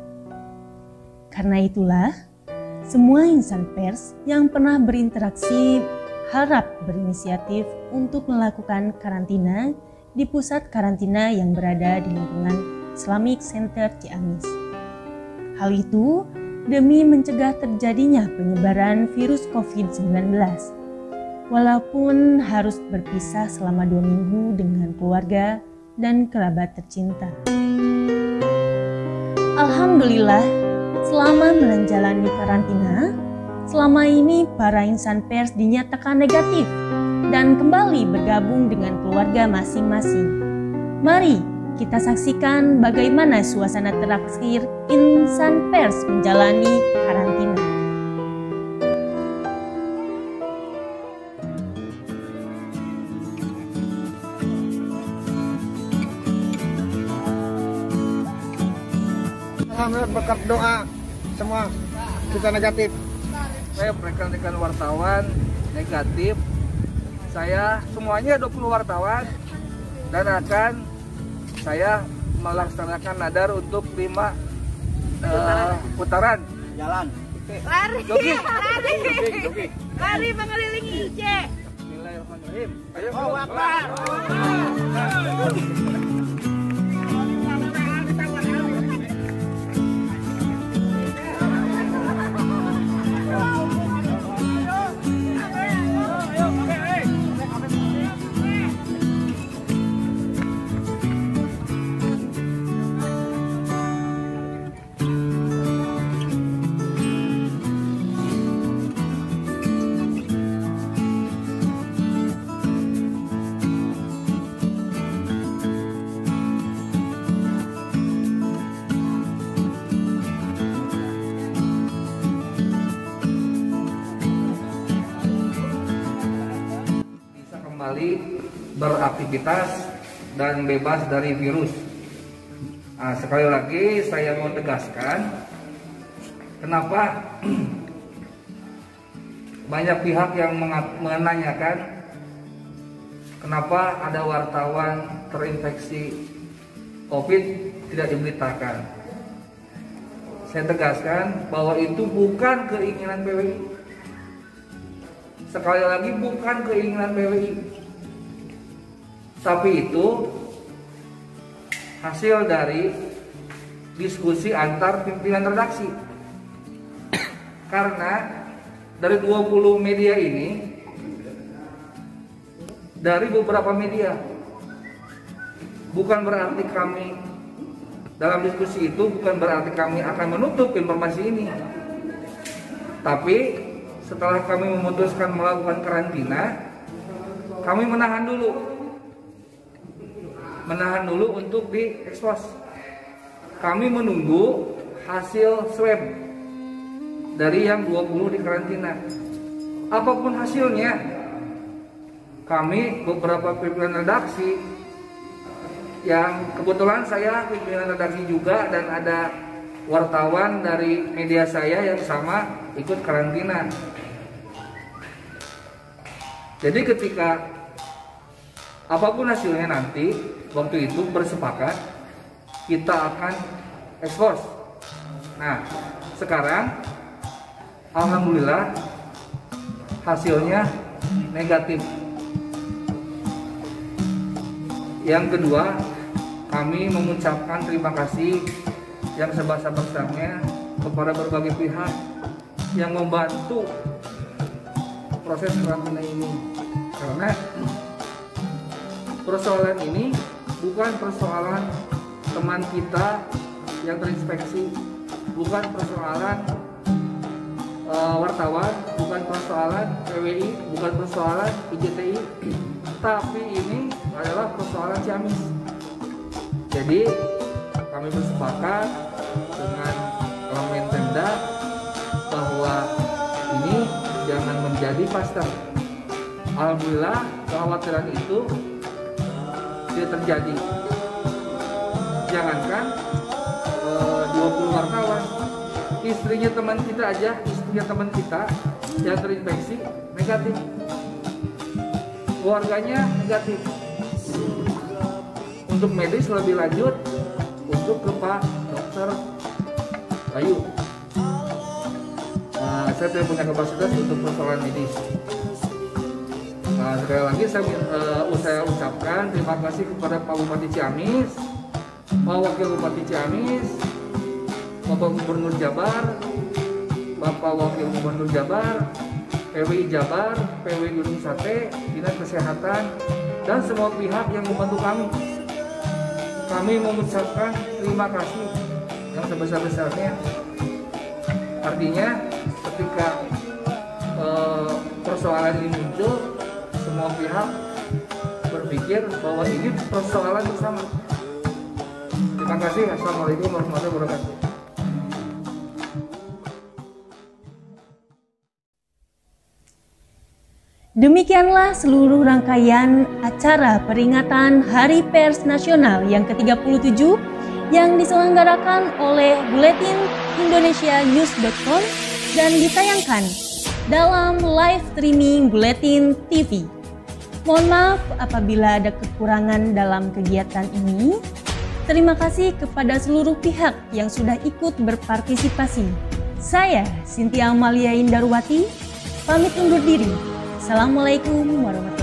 Karena itulah, semua insan pers yang pernah berinteraksi harap berinisiatif untuk melakukan karantina di pusat karantina yang berada di lingkungan Islamic Center Ciamis. Hal itu demi mencegah terjadinya penyebaran virus COVID-19, walaupun harus berpisah selama 2 minggu dengan keluarga dan kerabat tercinta. Alhamdulillah, selama menjalani karantina, selama ini para insan pers dinyatakan negatif dan kembali bergabung dengan keluarga masing-masing. Mari kita saksikan bagaimana suasana terakhir insan pers menjalani karantina. Alhamdulillah berkat doa semua kita negatif. Saya rekan-rekan wartawan negatif. Saya semuanya 20 wartawan dan akan saya melaksanakan nadar untuk 5 putaran jalan. Lari. Jogging. Jogging. Lari mengelilingi IC. Bismillahirrahmanirrahim. Ayo. Allahu Akbar. Beraktivitas dan bebas dari virus. Nah, sekali lagi saya mau tegaskan, kenapa banyak pihak yang menanyakan kenapa ada wartawan terinfeksi COVID tidak diberitakan. Saya tegaskan bahwa itu bukan keinginan PWI. Sekali lagi bukan keinginan PWI. Tapi itu hasil dari diskusi antar pimpinan redaksi. Karena dari 20 media ini, dari beberapa media, bukan berarti kami dalam diskusi itu bukan berarti kami akan menutup informasi ini. Tapi setelah kami memutuskan melakukan karantina, kami menahan dulu untuk diekspos. Kami menunggu hasil swab dari yang 20 di karantina. Apapun hasilnya, kami beberapa pimpinan redaksi yang kebetulan saya pimpinan redaksi juga dan ada wartawan dari media saya yang sama ikut karantina. Jadi ketika apapun hasilnya nanti, waktu itu bersepakat kita akan ekspos. Nah, sekarang alhamdulillah hasilnya negatif. Yang kedua, kami mengucapkan terima kasih yang sebesar-besarnya kepada berbagai pihak yang membantu proses karantina ini. Karena persoalan ini bukan persoalan teman kita yang terinfeksi, bukan persoalan wartawan, bukan persoalan PWI, bukan persoalan IJTI, tapi ini adalah persoalan Ciamis. Jadi kami bersepakat dengan Wamen Pemda bahwa ini jangan menjadi kluster. Alhamdulillah kekhawatiran itu tidak terjadi. Jangankan 20 wartawan, istrinya teman kita aja, istrinya teman kita yang terinfeksi negatif. keluarganya negatif. Untuk medis lebih lanjut untuk ke Pak Dokter Bayu. Saya tidak punya kapasitas untuk persoalan medis. Sekali lagi saya ucapkan terima kasih kepada Pak Bupati Ciamis, Pak Wakil Bupati Ciamis, Bapak Gubernur Jabar, Bapak Wakil Gubernur Jabar, PWI Jabar, PWI Gunung Sate, Dinas Kesehatan, dan semua pihak yang membantu kami. Kami mengucapkan terima kasih yang sebesar-besarnya. Artinya ketika persoalan ini muncul, semua pihak berpikir bahwa ini persoalan bersama. Terima kasih. Assalamualaikum warahmatullahi wabarakatuh. Demikianlah seluruh rangkaian acara peringatan Hari Pers Nasional yang ke-37 yang diselenggarakan oleh Buletin Indonesia News.com dan ditayangkan dalam live streaming Buletin TV. Mohon maaf apabila ada kekurangan dalam kegiatan ini. Terima kasih kepada seluruh pihak yang sudah ikut berpartisipasi. Saya, Cynthia Amalia Indarwati, pamit undur diri. Assalamualaikum warahmatullahi wabarakatuh.